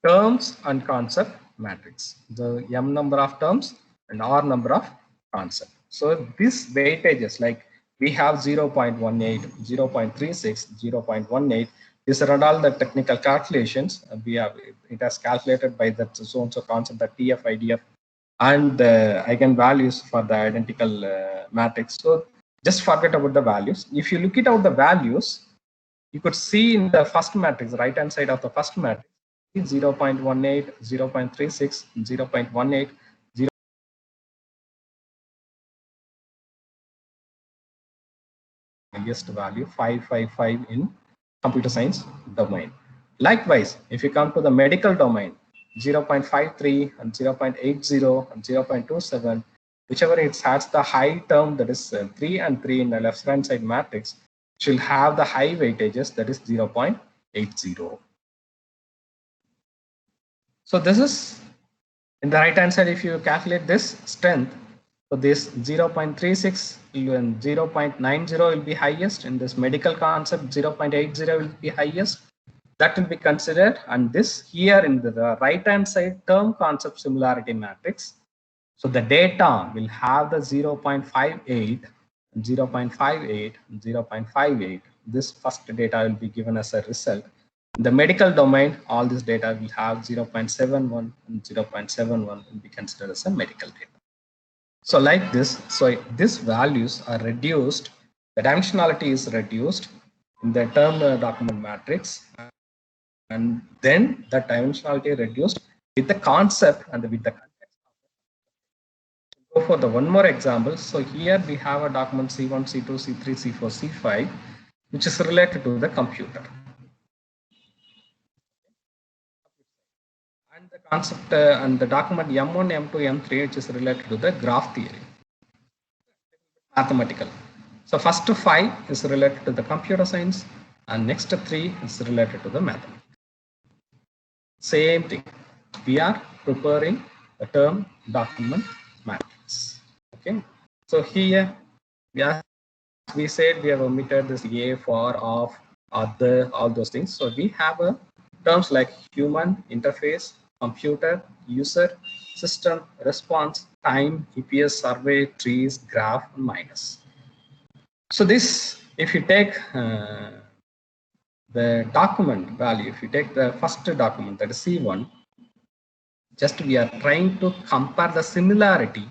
S1: Terms and concept matrix. The m number of terms and r number of concept. So this weightages, like we have 0.18, 0.36, 0.18. These are all the technical calculations. We have it has calculated by that so and so concept, the TF, IDF, and the eigenvalues for the identical matrix. So just forget about the values. If you look at out the values, you could see in the first matrix, right hand side of the first matrix, 0.18, 0.36, 0.18, 0. Highest value 555 in computer science domain. Likewise, if you come to the medical domain, 0.53 and 0.80 and 0.27, whichever it has the high term, that is 3 and 3 in the left hand side matrix, should have the high weightages, that is 0.80. So this is in the right hand side. If you calculate this strength, so this 0.36 and 0.90 will be highest. In this medical concept, 0.80 will be highest. That will be considered. And this here in the right hand side term concept similarity matrix. So the data will have the 0.58, 0.58, 0.58. This first data will be given as a result. In the medical domain, all this data will have 0.71 and 0.71 will be considered as a medical data. So like this, so these values are reduced, the dimensionality is reduced in the term document matrix, and then the dimensionality reduced with the concept and with the context. Go for the one more example. So here we have a document C1, C2, C3, C4, C5, which is related to the computer. And the concept and the document M1, M2, M3, which is related to the graph theory, mathematical. So first 5 is related to the computer science, and next 3 is related to the mathematics. Same thing, we are preparing the term document matrix. Okay, so here we said we have omitted this A, for, of, other, all those things. So we have a terms like human, interface, computer, user, system, response, time, EPS, survey, trees, graph, and minus. So this, if you take the document value, if you take the first document, that is C1, just we are trying to compare the similarity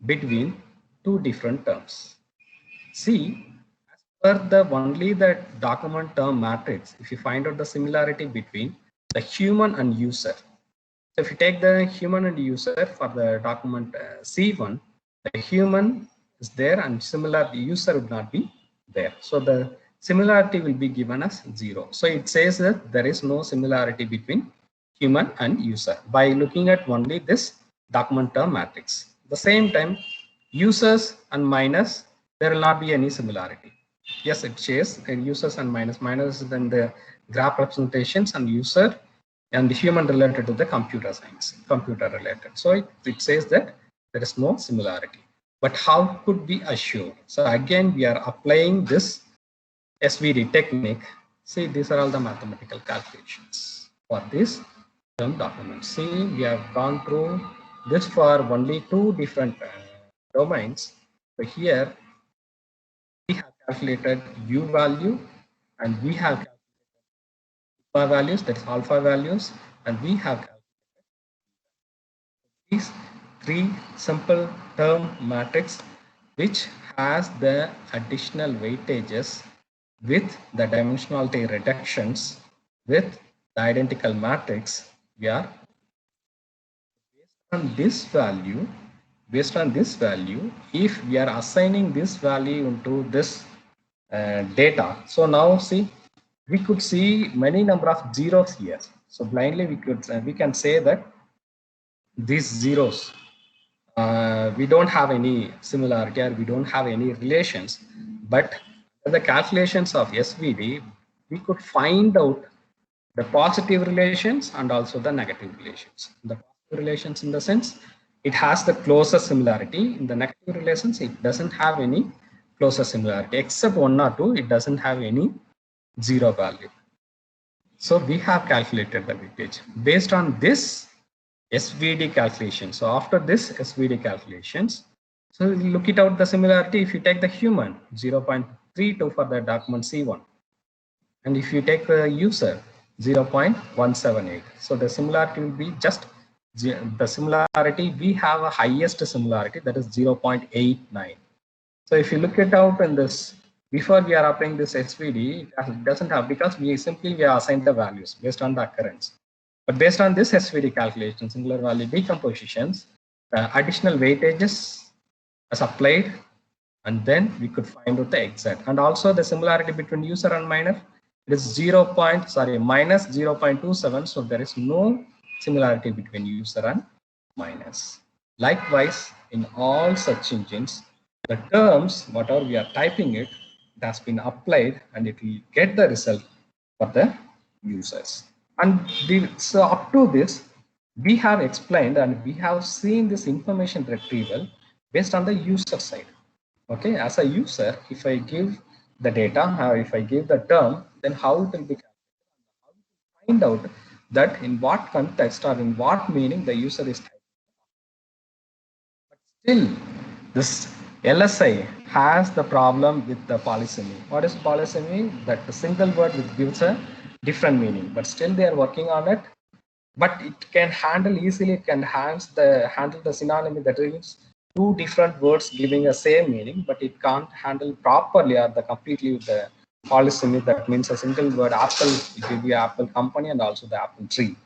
S1: between two different terms. See, as per the only the document term matrix, if you find out the similarity between the human and user. So if you take the human and user for the document C1, the human is there and similar user would not be there. So the similarity will be given as 0. So it says that there is no similarity between human and user by looking at only this document term matrix. At the same time, users and minus, there will not be any similarity. Yes, it shares users and minus, then the graph representations and user and human related to the computer science, computer related. So it says that there is no similarity. But how could we assure? So again, we are applying this SVD technique. See, these are all the mathematical calculations for this term document. See, we have gone through this for only two different domains. So here we have calculated U value and we have calculated alpha values, that is alpha values, and we have calculated these three simple term matrix which has the additional weightages with the dimensionality reductions with the identical matrix. We are based on this value, if we are assigning this value into this data. So now see, we could see many number of zeros here. So blindly we can say that these zeros we don't have any similarity or we don't have any relations, but the calculations of SVD we could find out the positive relations and also the negative relations. The positive relations in the sense it has the closest similarity. In the negative relations it doesn't have any closest similarity, except one or two it doesn't have any zero value. So we have calculated the weightage based on this SVD calculation. So after this SVD calculations, so we look it out the similarity. If you take the human 0.32 for the document C1, and if you take the user 0.178, so the similarity will be just the similarity. We have a highest similarity, that is 0.89. So if you look it out in this, before we are applying this SVD, it doesn't have, because we are assigned the values based on the occurrence. But based on this SVD calculation, singular value decompositions, additional weightages as applied, and then we could find out the exact. And also the similarity between user and minor, it is minus 0.27. So there is no similarity between user and minus. Likewise, in all such engines, the terms, whatever we are typing it has been applied and it will get the result for the users. And so up to this, we have explained and we have seen this information retrieval based on the user side. Okay, as a user, if I give the data or if I give the term, then how it will be calculated, how to find out that in what context or in what meaning the user is typing. But still, this LSI has the problem with the polysemy. What is polysemy? That the single word which gives a different meaning, but still they are working on it. But it can handle easily, it can handle the synonymy, that is two different words giving a same meaning, but it can't handle properly or the completely with the polysemy. That means a single word apple will give you apple company and also the apple tree.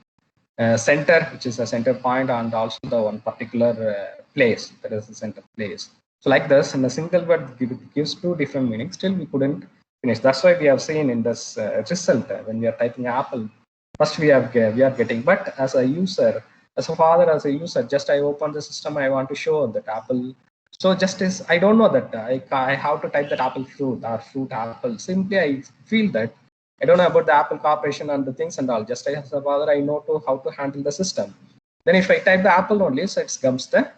S1: Center, which is a center point, and also the one particular place, that is the center place. So like this, in a single word gives two different meanings, still we couldn't finish. That's why we have seen in this result, when we are typing apple, first we are getting, but as a user, as a father, as a user, just I open the system, I want to show that apple. So just as I don't know that I have to type that apple fruit or fruit apple. Simply I feel that I don't know about the Apple Corporation and the things and all. Just as a father, I know how to handle the system. Then if I type the Apple only, so it comes the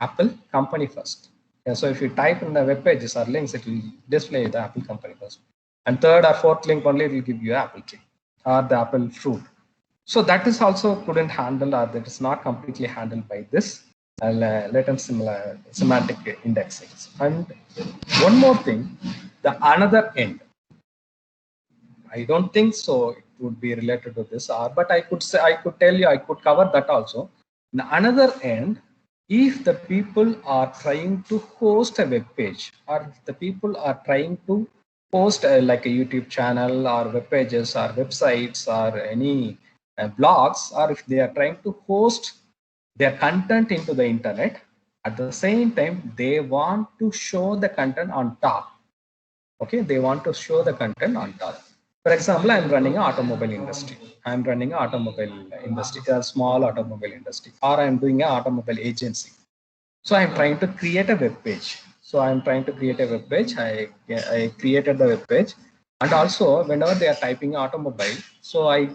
S1: Apple company first. And so if you type in the web pages or links, it will display the Apple company first. And third or fourth link only will give you Apple tree or the Apple fruit. So that is also couldn't handle, or that is not completely handled by this latent semantic indexing. And one more thing, the another end. I don't think so it would be related to this, but I could say, I could tell you, I could cover that also. On the another end, if the people are trying to host a web page, or if the people are trying to post like a YouTube channel or web pages or websites or any blogs, or if they are trying to host their content into the internet, at the same time they want to show the content on top. Okay, they want to show the content on top. For example, I'm running an automobile industry. I'm running an automobile industry, a small automobile industry, or I'm doing an automobile agency. So I'm trying to create a web page. So I'm trying to create a web page. I created the web page. And also whenever they are typing automobile, so I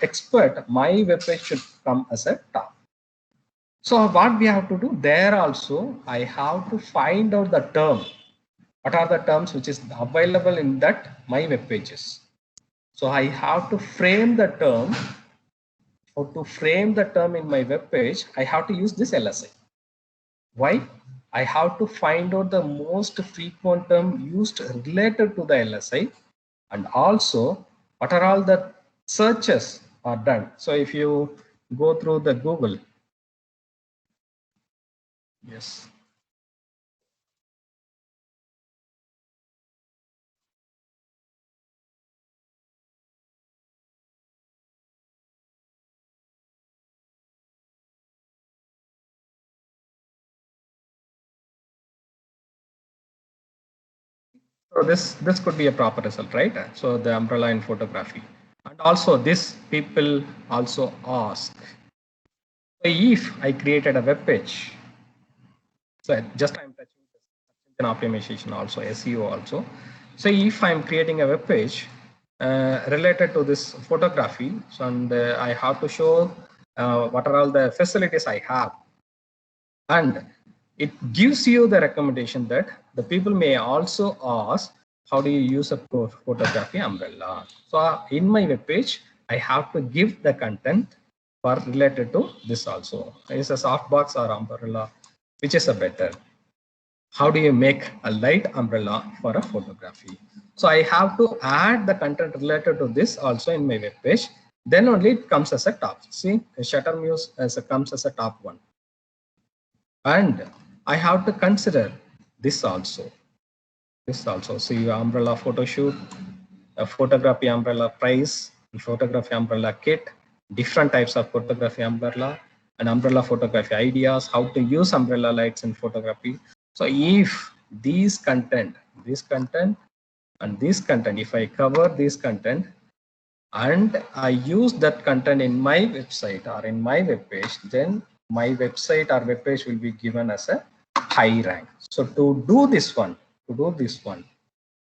S1: expect my web page should come as a top. So what we have to do there also, I have to find out the term. What are the terms which is available in that my web pages? So I have to frame the term. Or to frame the term in my web page, I have to use this LSI. Why? I have to find out the most frequent term used related to the LSI, and also what are all the searches are done. So if you go through the Google, yes. So this could be a proper result, right? So the umbrella in photography, and also this people also ask, if I created a web page, so just I'm touching an optimization also, SEO also. So if I'm creating a web page related to this photography, so and I have to show what are all the facilities I have, and it gives you the recommendation that the people may also ask, how do you use a photography umbrella? So in my web page, I have to give the content for related to this also. Is a softbox or umbrella, which is a better? How do you make a light umbrella for a photography? So I have to add the content related to this also in my web page. Then only it comes as a top. See, Shutter Muse comes as a top one. And I have to consider this also. This also. See, umbrella photo shoot, a photography umbrella price, photography umbrella kit, different types of photography umbrella, and umbrella photography ideas, how to use umbrella lights in photography. So if these content, and this content, if I cover this content and I use that content in my website or in my web page, then my website or web page will be given as a high rank. So to do this one,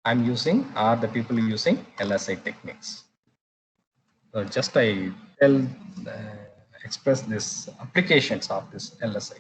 S1: I'm using, or the people using LSI techniques. So just I tell, express this applications of this LSI.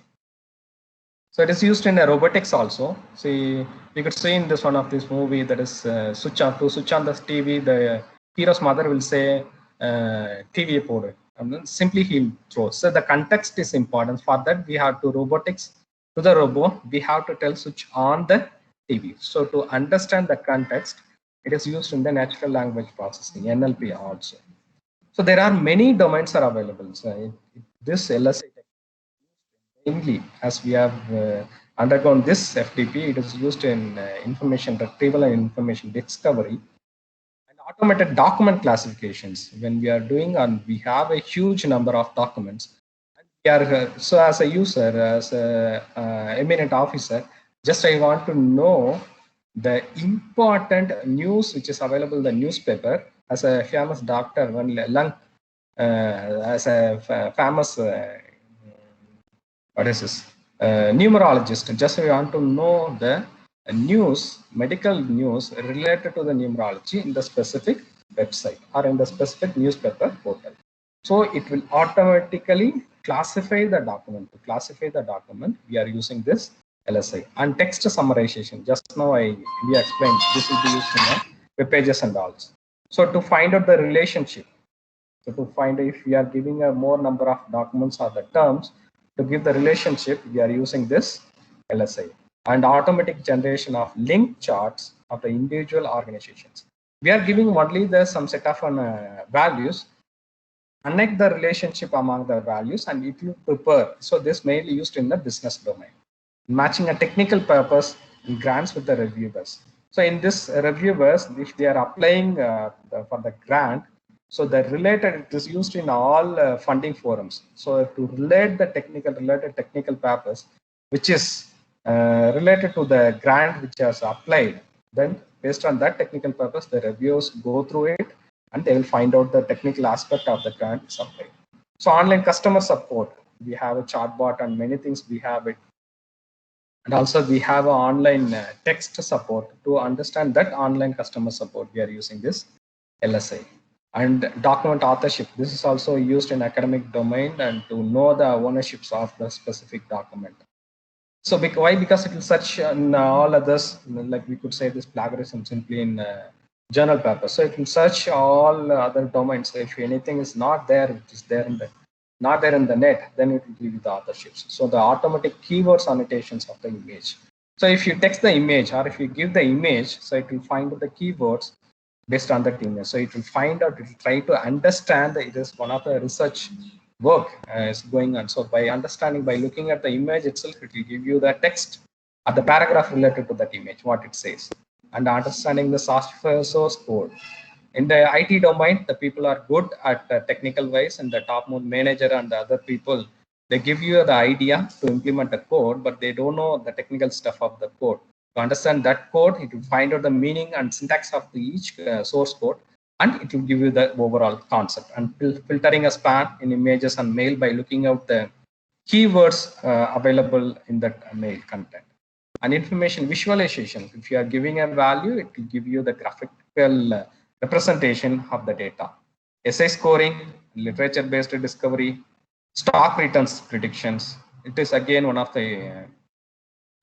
S1: So it is used in robotics also. See, you could see in this one of this movie that is switch on the TV. The hero's mother will say, TV podu, and then simply he'll throw. So the context is important. For that, we have to robotics to the robot. We have to tell switch on the TV. So to understand the context, it is used in the natural language processing (NLP) also. So there are many domains are available. So this LSI mainly, as we have undergone this FDP, it is used in information retrieval and information discovery and automated document classifications. When we are doing, and we have a huge number of documents, and we are so as a user, as a eminent officer, just I want to know the important news which is available in the newspaper. As a famous doctor, one lung, as a famous what is this numerologist, just we want to know the news, medical news related to the numerology in the specific website or in the specific newspaper portal. So it will automatically classify the document. To classify the document, we are using this LSI. And text summarization, just now we explained, this will be used in the web pages and all. So to find out the relationship, so to find if we are giving a more number of documents or the terms, to give the relationship, we are using this LSI. And automatic generation of link charts of the individual organizations. We are giving only the some set of values, connect the relationship among the values, and it will prepare. So this mainly used in the business domain. Matching a technical purpose in grants with the reviewers. So in this reviewers, if they are applying for the grant, so the related, it is used in all funding forums. So to relate the related technical purpose, which is related to the grant which has applied, then based on that technical purpose, the reviewers go through it and they will find out the technical aspect of the grant applied. So online customer support, we have a chatbot and many things we have it. And also we have an online text support to understand that online customer support. We are using this LSI. And document authorship. This is also used in academic domain and to know the ownerships of the specific document. So why? Because it will search in all others, like we could say this plagiarism simply in journal paper. So it will search all other domains. So if anything is not there, which is there in the not there in the net, then it will give you the authorships. So the automatic keywords annotations of the image. So if you text the image or if you give the image, so it will find the keywords based on that image. So it will find out, it will try to understand that it is one of the research work is going on. So by understanding, by looking at the image itself, it will give you the text or the paragraph related to that image, what it says, and understanding the source code. In the IT domain, the people are good at technical wise, and the top mode manager and the other people, they give you the idea to implement the code, but they don't know the technical stuff of the code. To understand that code, it will find out the meaning and syntax of each source code, and it will give you the overall concept. And filtering a spam in images and mail by looking out the keywords available in that mail content. And information visualization, if you are giving a value, it will give you the graphical representation of the data. Essay scoring, literature based discovery, stock returns predictions. It is again one of the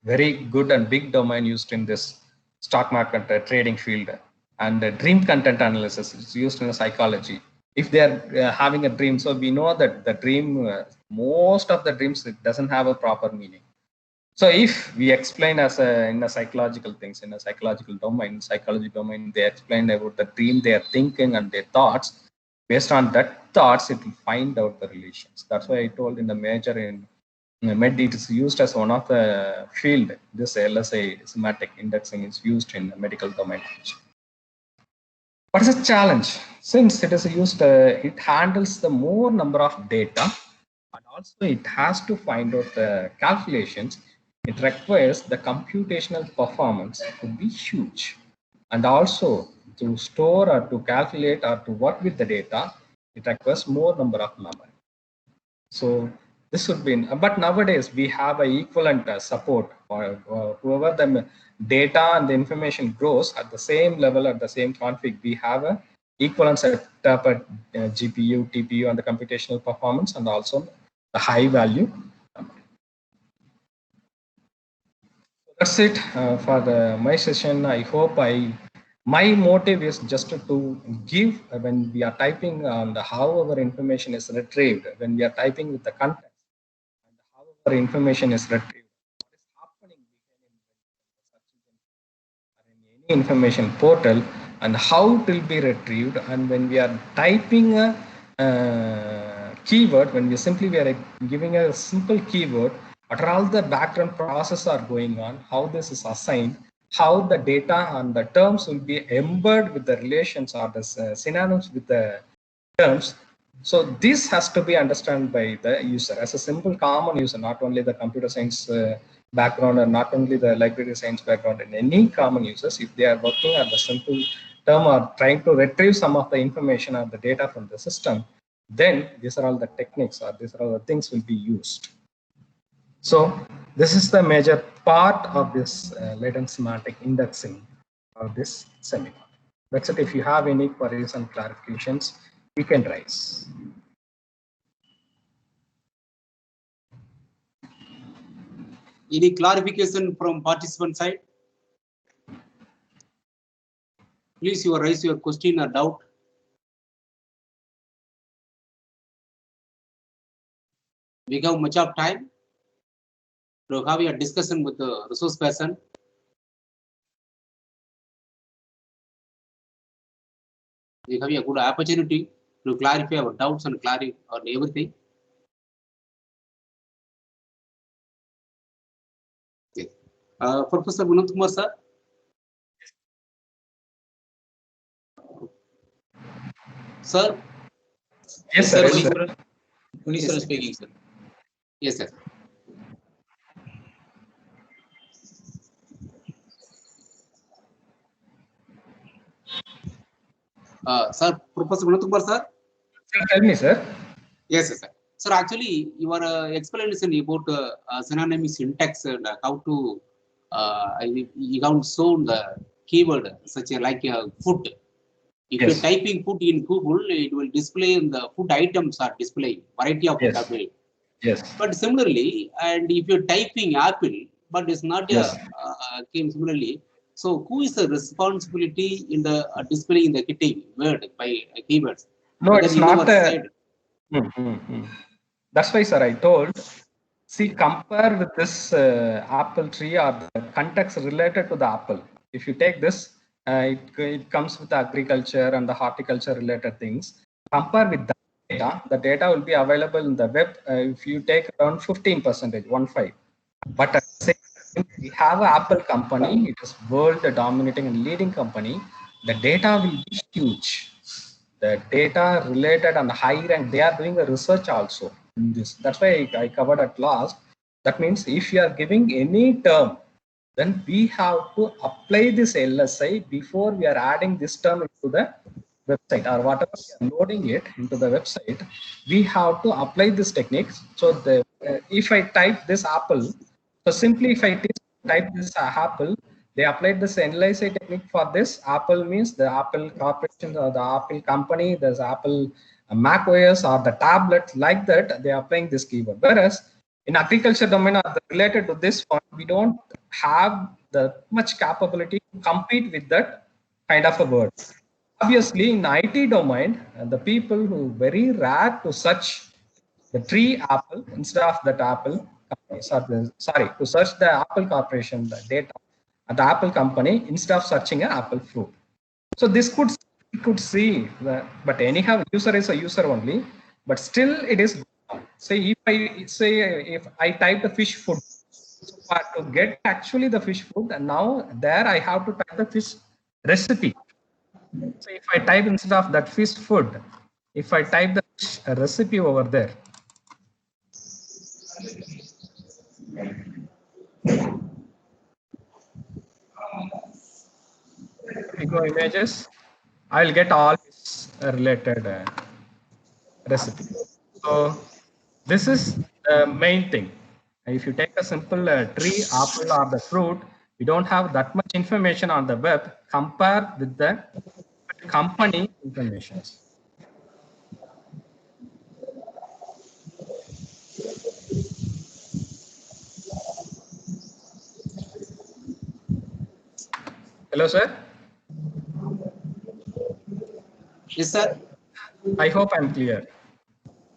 S1: very good and big domain used in this stock market trading field. And dream content analysis is used in psychology. If they are having a dream, so we know that the dream, most of the dreams, it doesn't have a proper meaning. So if we explain as in a psychological things, in a psychology domain, they explain about the dream, their thinking and their thoughts. Based on that thoughts, it will find out the relations. That's why I told in the major in med, it is used as one of the field. This LSI semantic indexing is used in the medical domain. What is a challenge? Since it is used, it handles the more number of data, and also it has to find out the calculations. It requires the computational performance to be huge, and also to store or to calculate or to work with the data, it requires more number of memory. So this would be, but nowadays we have a equivalent support for whoever the data and the information grows at the same level, at the same config, we have a equivalent setup at GPU, TPU, and the computational performance, and also the high value. That's it for my session. I hope my motive is just to give when we are typing on how our information is retrieved, when we are typing with the context, and how our information is retrieved, what is happening in any information portal, and how it will be retrieved. And when we are typing a keyword, when we are giving a simple keyword, what are all the background processes are going on, how this is assigned, how the data and the terms will be embedded with the relations or the synonyms with the terms. So this has to be understood by the user as a simple common user, not only the computer science background or not only the library science background, and any common users, if they are working at the simple term or trying to retrieve some of the information or the data from the system, then these are all the techniques or these are all the things will be used. So this is the major part of this latent semantic indexing of this seminar. That's it. If you have any queries and clarifications, you can raise.
S2: Any clarification from participant side? Please, you raise your question or doubt. We have much of time to have a discussion with the resource person. We have a good opportunity to clarify our doubts and clarify on everything. Okay. Professor Vinod Kumar sir. Sir.
S1: Yes, sir. Yes, sir.
S2: Yes, sir. Speaking, sir. Yes, sir. Sir, Professor Vinod Kumar sir.
S1: Tell me, sir.
S2: Yes, sir. Sir, actually, your explanation about synonymous syntax and how to you have shown the keyword such as like food. If you're
S1: Yes.
S2: typing food in Google, it will display the food items are displaying, variety of food
S1: Yes.
S2: available.
S1: Yes.
S2: But similarly, and if you're typing Apple, but it's not
S1: Yes.
S2: came similarly. So who is the responsibility in the displaying the word by keywords?
S1: No,
S2: Whether
S1: it's
S2: in
S1: not
S2: our
S1: a.
S2: side,
S1: That's why, sir, I told. See, compare with this apple tree or the context related to the apple. If you take this, it comes with the agriculture and the horticulture related things. Compare with the data will be available in the web if you take around 15%, 1.5. But at the same time, we have an Apple company, it is world dominating and leading company. The data will be huge. The data related and high rank, they are doing a research also in this. That's why I covered at last. That means if you are giving any term, then we have to apply this LSI before we are adding this term into the website or whatever we are loading it into the website. We have to apply this techniques. So the if I type this apple, so simply if I type this Apple, they applied this NLIC technique for this. Apple means the Apple corporation or the Apple company, there's Apple Mac OS or the tablet, like that, they are applying this keyword. Whereas in agriculture domain or related to this one, we don't have the much capability to compete with that kind of a word. Obviously, in IT domain, the people who very rare to search the tree apple instead of that apple company, sorry, to search the Apple corporation the data at the Apple company instead of searching an apple fruit. So this could see that, but anyhow, user is a user only, but still it is. Say if I type the fish food, so to get actually the fish food, and now there I have to type the fish recipe. So if I type instead of that fish food, if I type the fish recipe over there, Pico images, I will get all this related recipe. So this is the main thing. If you take a simple tree, apple, or the fruit, we don't have that much information on the web compared with the company information. Hello, sir.
S2: yes, sir.
S1: I hope I'm clear.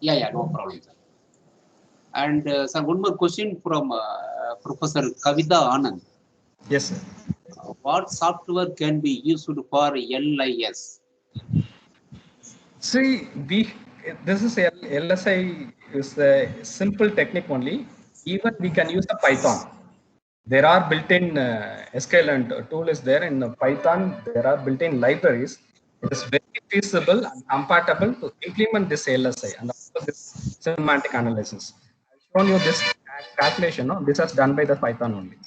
S2: Yeah, no problem, sir. And sir, one more question from Professor Kavita Anand.
S1: Yes, sir.
S2: What software can be used for LIS?
S1: See, this is LSI is a simple technique only. Even we can use the Python. There are built-in SQL and tool is there in Python. There are built-in libraries. It is very feasible and compatible to implement this LSI and also this semantic analysis. I've shown you this calculation. No? This is done by the Python only.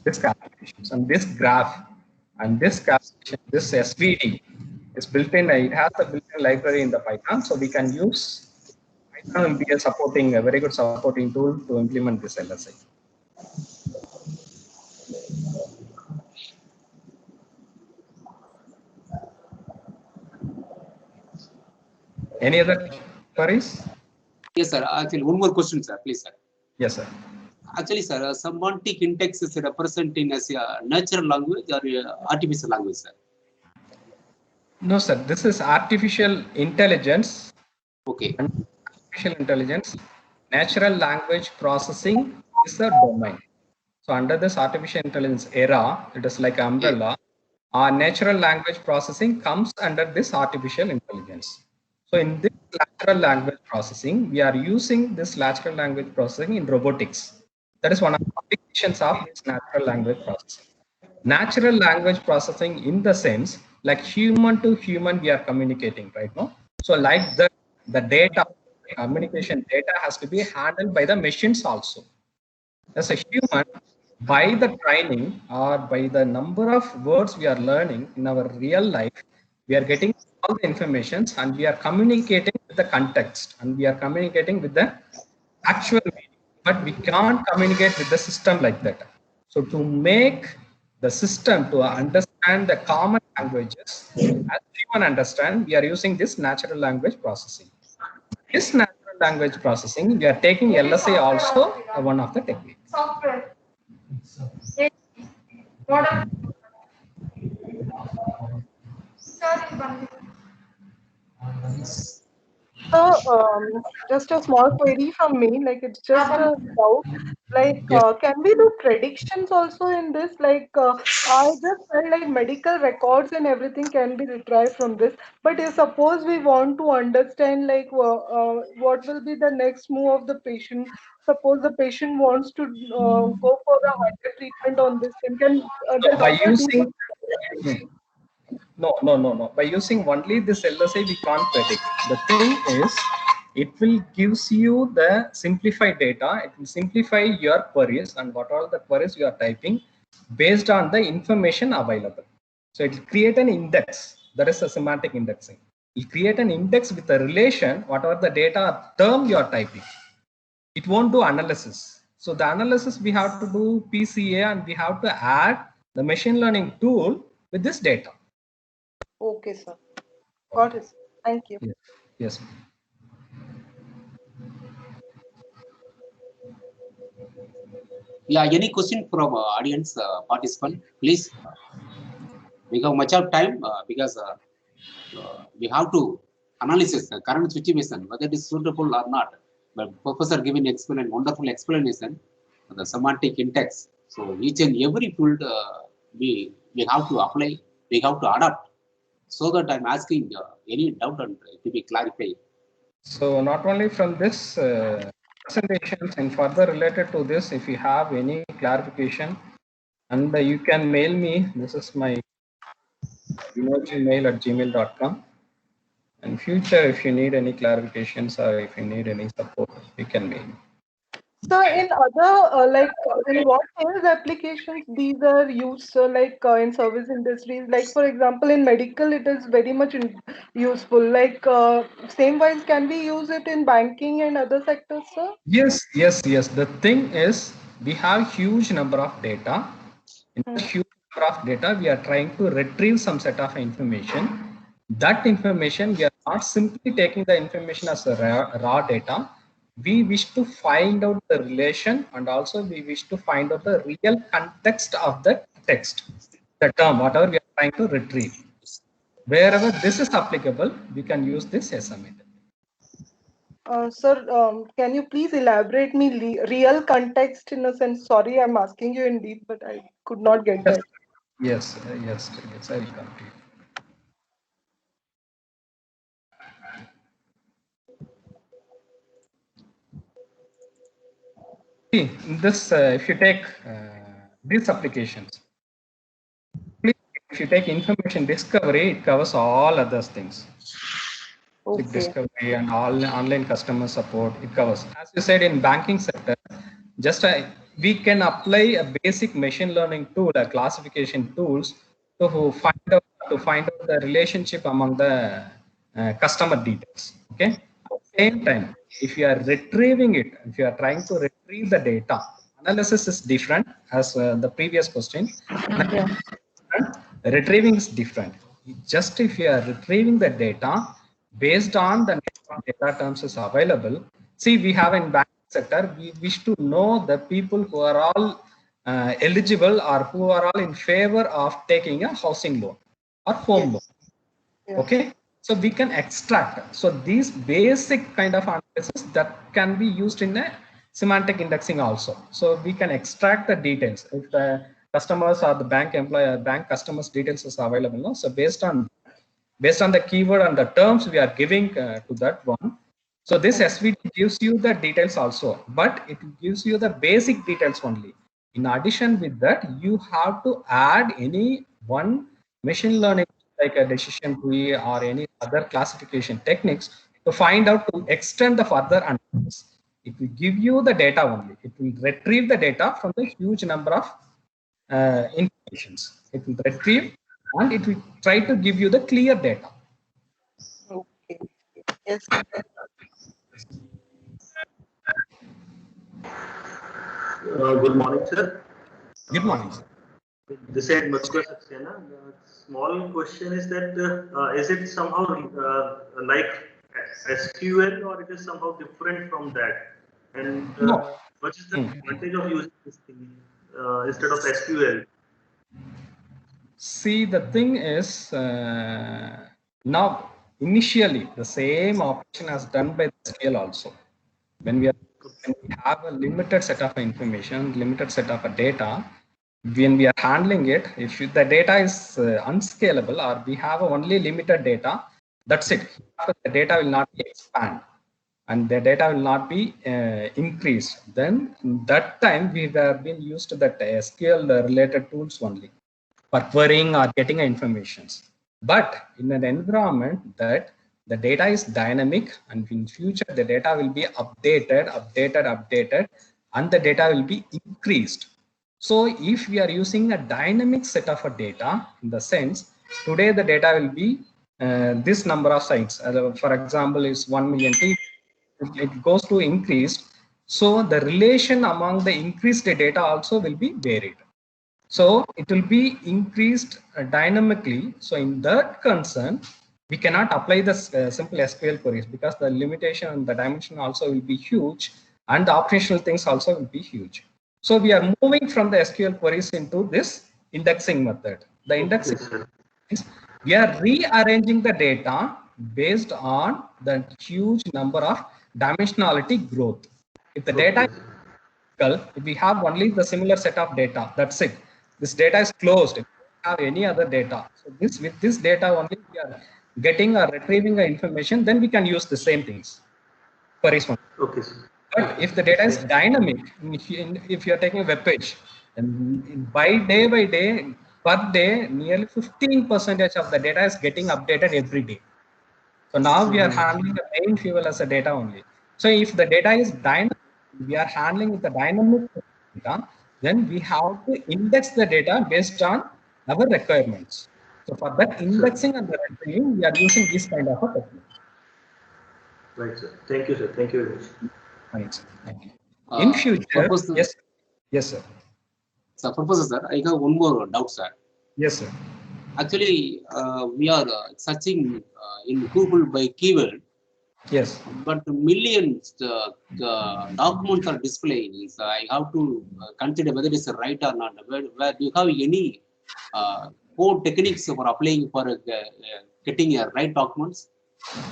S1: This calculations and this graph and this calculation, this SVD is built in. It has a built-in library in the Python, so we can use Python will be a very good supporting tool to implement this LSI. Any other queries?
S2: Yes, sir. Actually, one more question, sir. Please, sir.
S1: Yes, sir.
S2: Actually, sir, semantic index is representing as a natural language or artificial language, sir?
S1: No, sir. This is artificial intelligence.
S2: Okay.
S1: Artificial intelligence, natural language processing is a domain. So under this artificial intelligence era, it is like umbrella. Our natural language processing comes under this artificial intelligence. So in this natural language processing, we are using this natural language processing in robotics. That is one of the applications of this natural language processing. Natural language processing in the sense like human to human we are communicating right now. So like the data, communication data has to be handled by the machines also. As a human, by the training or by the number of words we are learning in our real life, We are getting all the informations and we are communicating with the context and we are communicating with the actual meaning, but we can't communicate with the system like that. So to make the system to understand the common languages as everyone understand, we are using this natural language processing. This natural language processing, we are taking LSA also one of the techniques. Software.
S3: So, just a small query from me, like it's just a doubt. Like,
S1: Yes.
S3: can we do predictions also in this? Like, I just felt like medical records and everything can be retrieved from this. But if suppose we want to understand, like, what will be the next move of the patient? Suppose the patient wants to go for a higher treatment on this, and can the
S1: So by
S3: doctor do
S1: using
S3: some?
S1: no. By using only this LSI, we can't predict. The thing is, it will gives you the simplified data. It will simplify your queries and what all the queries you are typing based on the information available. So it will create an index. That is a semantic indexing. It will create an index with a relation, whatever the data term you are typing. It won't do analysis. So the analysis we have to do PCA and we have to add the machine learning tool with this data.
S3: Okay, sir. Got it. Thank you.
S1: Yes. Yes.
S2: Yeah, any question from audience participant, please? We have much of time because we have to analyze the current situation, whether it is suitable or not. But Professor given wonderful explanation, the semantic index. So each and every field we have to apply, we have to adapt. So that I'm asking any doubt and to be clarified.
S1: So not only from this presentations and further related to this, if you have any clarification, and you can mail me. This is my gmail@gmail.com. In future, if you need any clarifications or if you need any support, you can mail me.
S3: So in other in what sales applications these are used? So in service industries, like for example in medical, it is very much useful. Like same wise, can we use it in banking and other sectors, sir?
S1: Yes. The thing is, we have huge number of data. In the huge number of data, we are trying to retrieve some set of information. That information, we are not simply taking the information as a raw data. We wish to find out the relation and also we wish to find out the real context of the text, the term, whatever we are trying to retrieve. Wherever this is applicable, we can use this as a method.
S3: Sir, can you please elaborate me real context in a sense? Sorry, I'm asking you in deep, but I could not get that.
S1: Yes, I will come to you. See, this if you take these applications, if you take information discovery, it covers all other things.
S3: Okay.
S1: Discovery and all online customer support, it covers. As you said, in banking sector, just we can apply a basic machine learning tool, a classification tools to find out the relationship among the customer details. Okay. At the same time, if you are retrieving it, if you are trying to retrieve the data, analysis is different as the previous question.
S3: Yeah.
S1: Retrieving is different. Just if you are retrieving the data based on the data terms is available. See, we have in banking sector, we wish to know the people who are all eligible or who are all in favor of taking a housing loan or home loan.
S3: Yeah.
S1: Okay, so we can extract. So these basic kind of analysis that can be used in a semantic indexing also. So we can extract the details if the customers or the bank employer, bank customers details is available. No? So based on the keyword and the terms we are giving to that one. So this SVD gives you the details also, but it gives you the basic details only. In addition with that, you have to add any one machine learning like a decision tree or any other classification techniques to find out to extend the further analysis. It will give you the data only. It will retrieve the data from the huge number of informations. It will retrieve and it will try to give you the clear data.
S3: Okay. Yes.
S4: Good morning, sir.
S1: Good morning, sir.
S4: This is Madhukar Saxena. The small question is that is it somehow like SQL or it is somehow different from that? And
S1: No.
S4: what is the advantage of using this thing instead of SQL?
S1: See, the thing is, now initially the same operation has done by the SQL also. When we have a limited set of information, limited set of data, when we are handling it, if the data is unscalable or we have only limited data, that's it. The data will not be expand and the data will not be increased. Then that time we have been used to that SQL related tools only for querying or getting informations. But in an environment that the data is dynamic and in future the data will be updated, and the data will be increased. So if we are using a dynamic set of data, in the sense, today the data will be this number of sites. For example, is 1 million people. It goes to increased. So the relation among the increased data also will be varied. So it will be increased dynamically. So in that concern, we cannot apply the simple SQL queries because the limitation and the dimension also will be huge and the operational things also will be huge. So we are moving from the SQL queries into this indexing method. The indexing is we are rearranging the data based on the huge number of dimensionality growth. If the data if we have only the similar set of data, that's it. This data is closed. If we have any other data, so this with this data only we are getting or retrieving the information, then we can use the same things. Queries one.
S4: Okay, sir.
S1: But if the data is dynamic, if you are taking a web page, and by day, per day, nearly 15% of the data is getting updated every day. So now we are handling the main fuel as a data only. So if the data is dynamic, we are handling with the dynamic data, then we have to index the data based on our requirements. So for that indexing and the retrieval, we are using this kind of a technique.
S4: Right, sir. Thank you, sir. Thank you very much.
S1: Right. Thank you. In future, yes, sir.
S2: So, Professor, sir, I have one more doubt, sir.
S1: Yes, sir.
S2: Actually, we are searching in Google by keyword.
S1: Yes.
S2: But millions documents are displaying. So I have to consider whether it's right or not. Where do you have any code techniques for applying for getting right documents?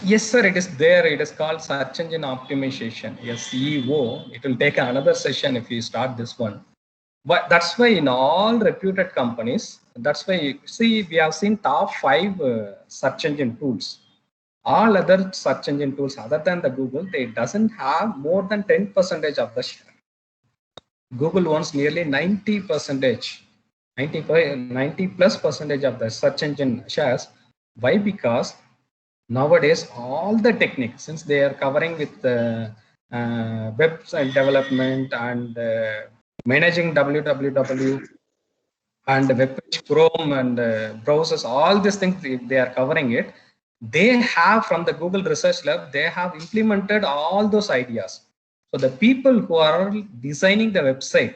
S1: Yes, sir. It is there. It is called search engine optimization. SEO. It will take another session if you start this one. But that's why in all reputed companies, that's why you see we have seen top 5 search engine tools. All other search engine tools other than the Google, they doesn't have more than 10% of the share. Google owns nearly 90%, 90 plus percentage of the search engine shares. Why? Because nowadays all the techniques, since they are covering with website development and managing www and web page, Chrome and browsers, all these things they are covering it. They have from the Google Research Lab, they have implemented all those ideas. So the people who are designing the website,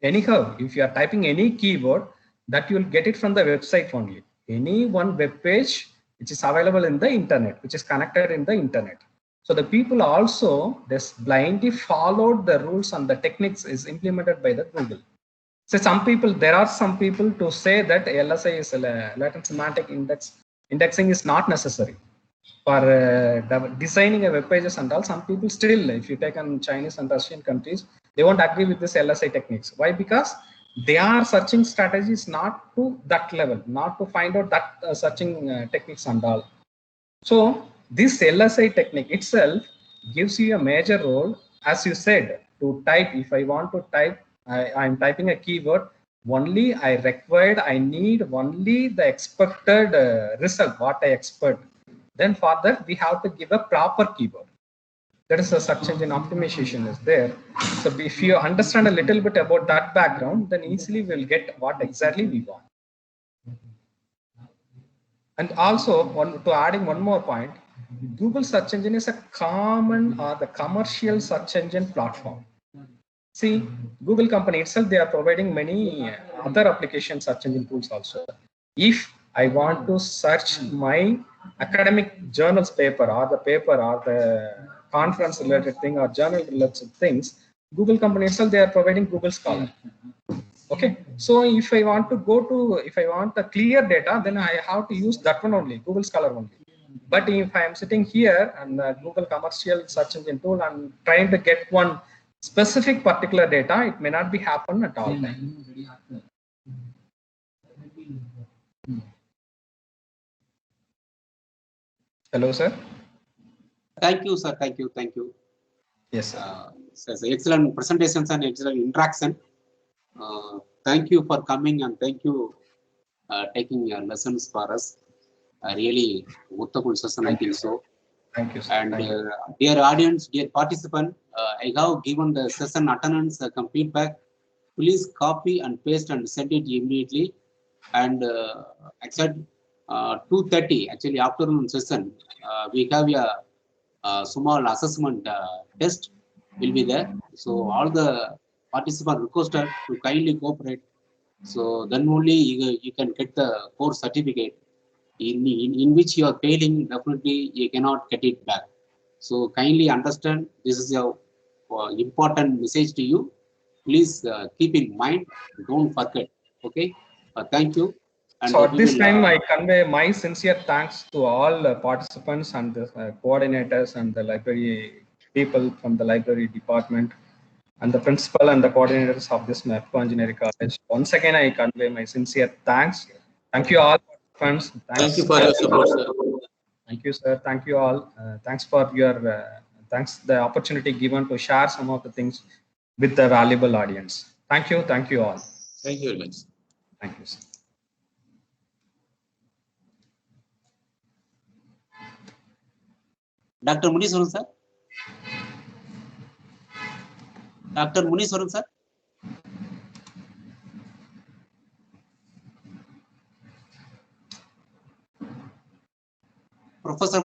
S1: anyhow, if you are typing any keyword, that you will get it from the website only. Any one web page which is available in the internet, which is connected in the internet. So the people also this blindly followed the rules and the techniques is implemented by the Google. So there are some people to say that LSI is latent semantic indexing is not necessary for designing a web pages and all. Some people still, if you take on Chinese and Russian countries, they won't agree with this LSI techniques. Why? Because their searching strategies not to that level, not to find out that searching techniques and all. So this LSI technique itself gives you a major role, as you said, to type. If I want to type, I'm typing a keyword. Only I need only the expected result, what I expect. Then for that, we have to give a proper keyword. That is a search engine optimization is there. So if you understand a little bit about that background, then easily we'll get what exactly we want. And also, adding one more point, Google search engine is a common or the commercial search engine platform. See, Google company itself, they are providing many other application search engine tools also. If I want to search my academic journals paper or the conference related thing or journal related things, Google company itself, they are providing Google Scholar. Okay, so if I want the clear data, then I have to use that one only, Google Scholar only. But if I am sitting here and Google commercial search engine tool and trying to get one specific particular data, it may not be happen at all time. Hello, sir.
S2: Thank you, sir. Thank you. Thank you.
S1: Yes, sir.
S2: Excellent presentations and excellent interaction. Thank you for coming and thank you taking your lessons for us. Really, Uttapul session, I think so.
S1: Thank you, sir.
S2: And
S1: Thank you.
S2: dear audience, dear participant, I have given the session attendance some feedback. Please copy and paste and send it immediately. And except 2:30, actually afternoon session, we have a small assessment test will be there. So all the participants requested to kindly cooperate. So then only you can get the course certificate. In which you are failing, definitely you cannot get it back. So kindly understand, this is a important message to you. Please keep in mind, don't forget. Okay, thank you. And
S1: So at this time,
S2: will,
S1: I convey my sincere thanks to all participants and the coordinators and the library people from the library department and the principal and the coordinators of this MEPCO Engineering College. Once again, I convey my sincere thanks. Thank you all participants.
S2: thank you for your support, sir.
S1: Thank you, sir. Thank you all. Thanks for your the opportunity given to share some of the things with the valuable audience. Thank you. Thank you all.
S2: Thank you very much.
S1: Thank you, sir.
S2: Dr. Muniswaran, sir. Dr. Muniswaran, sir. Professor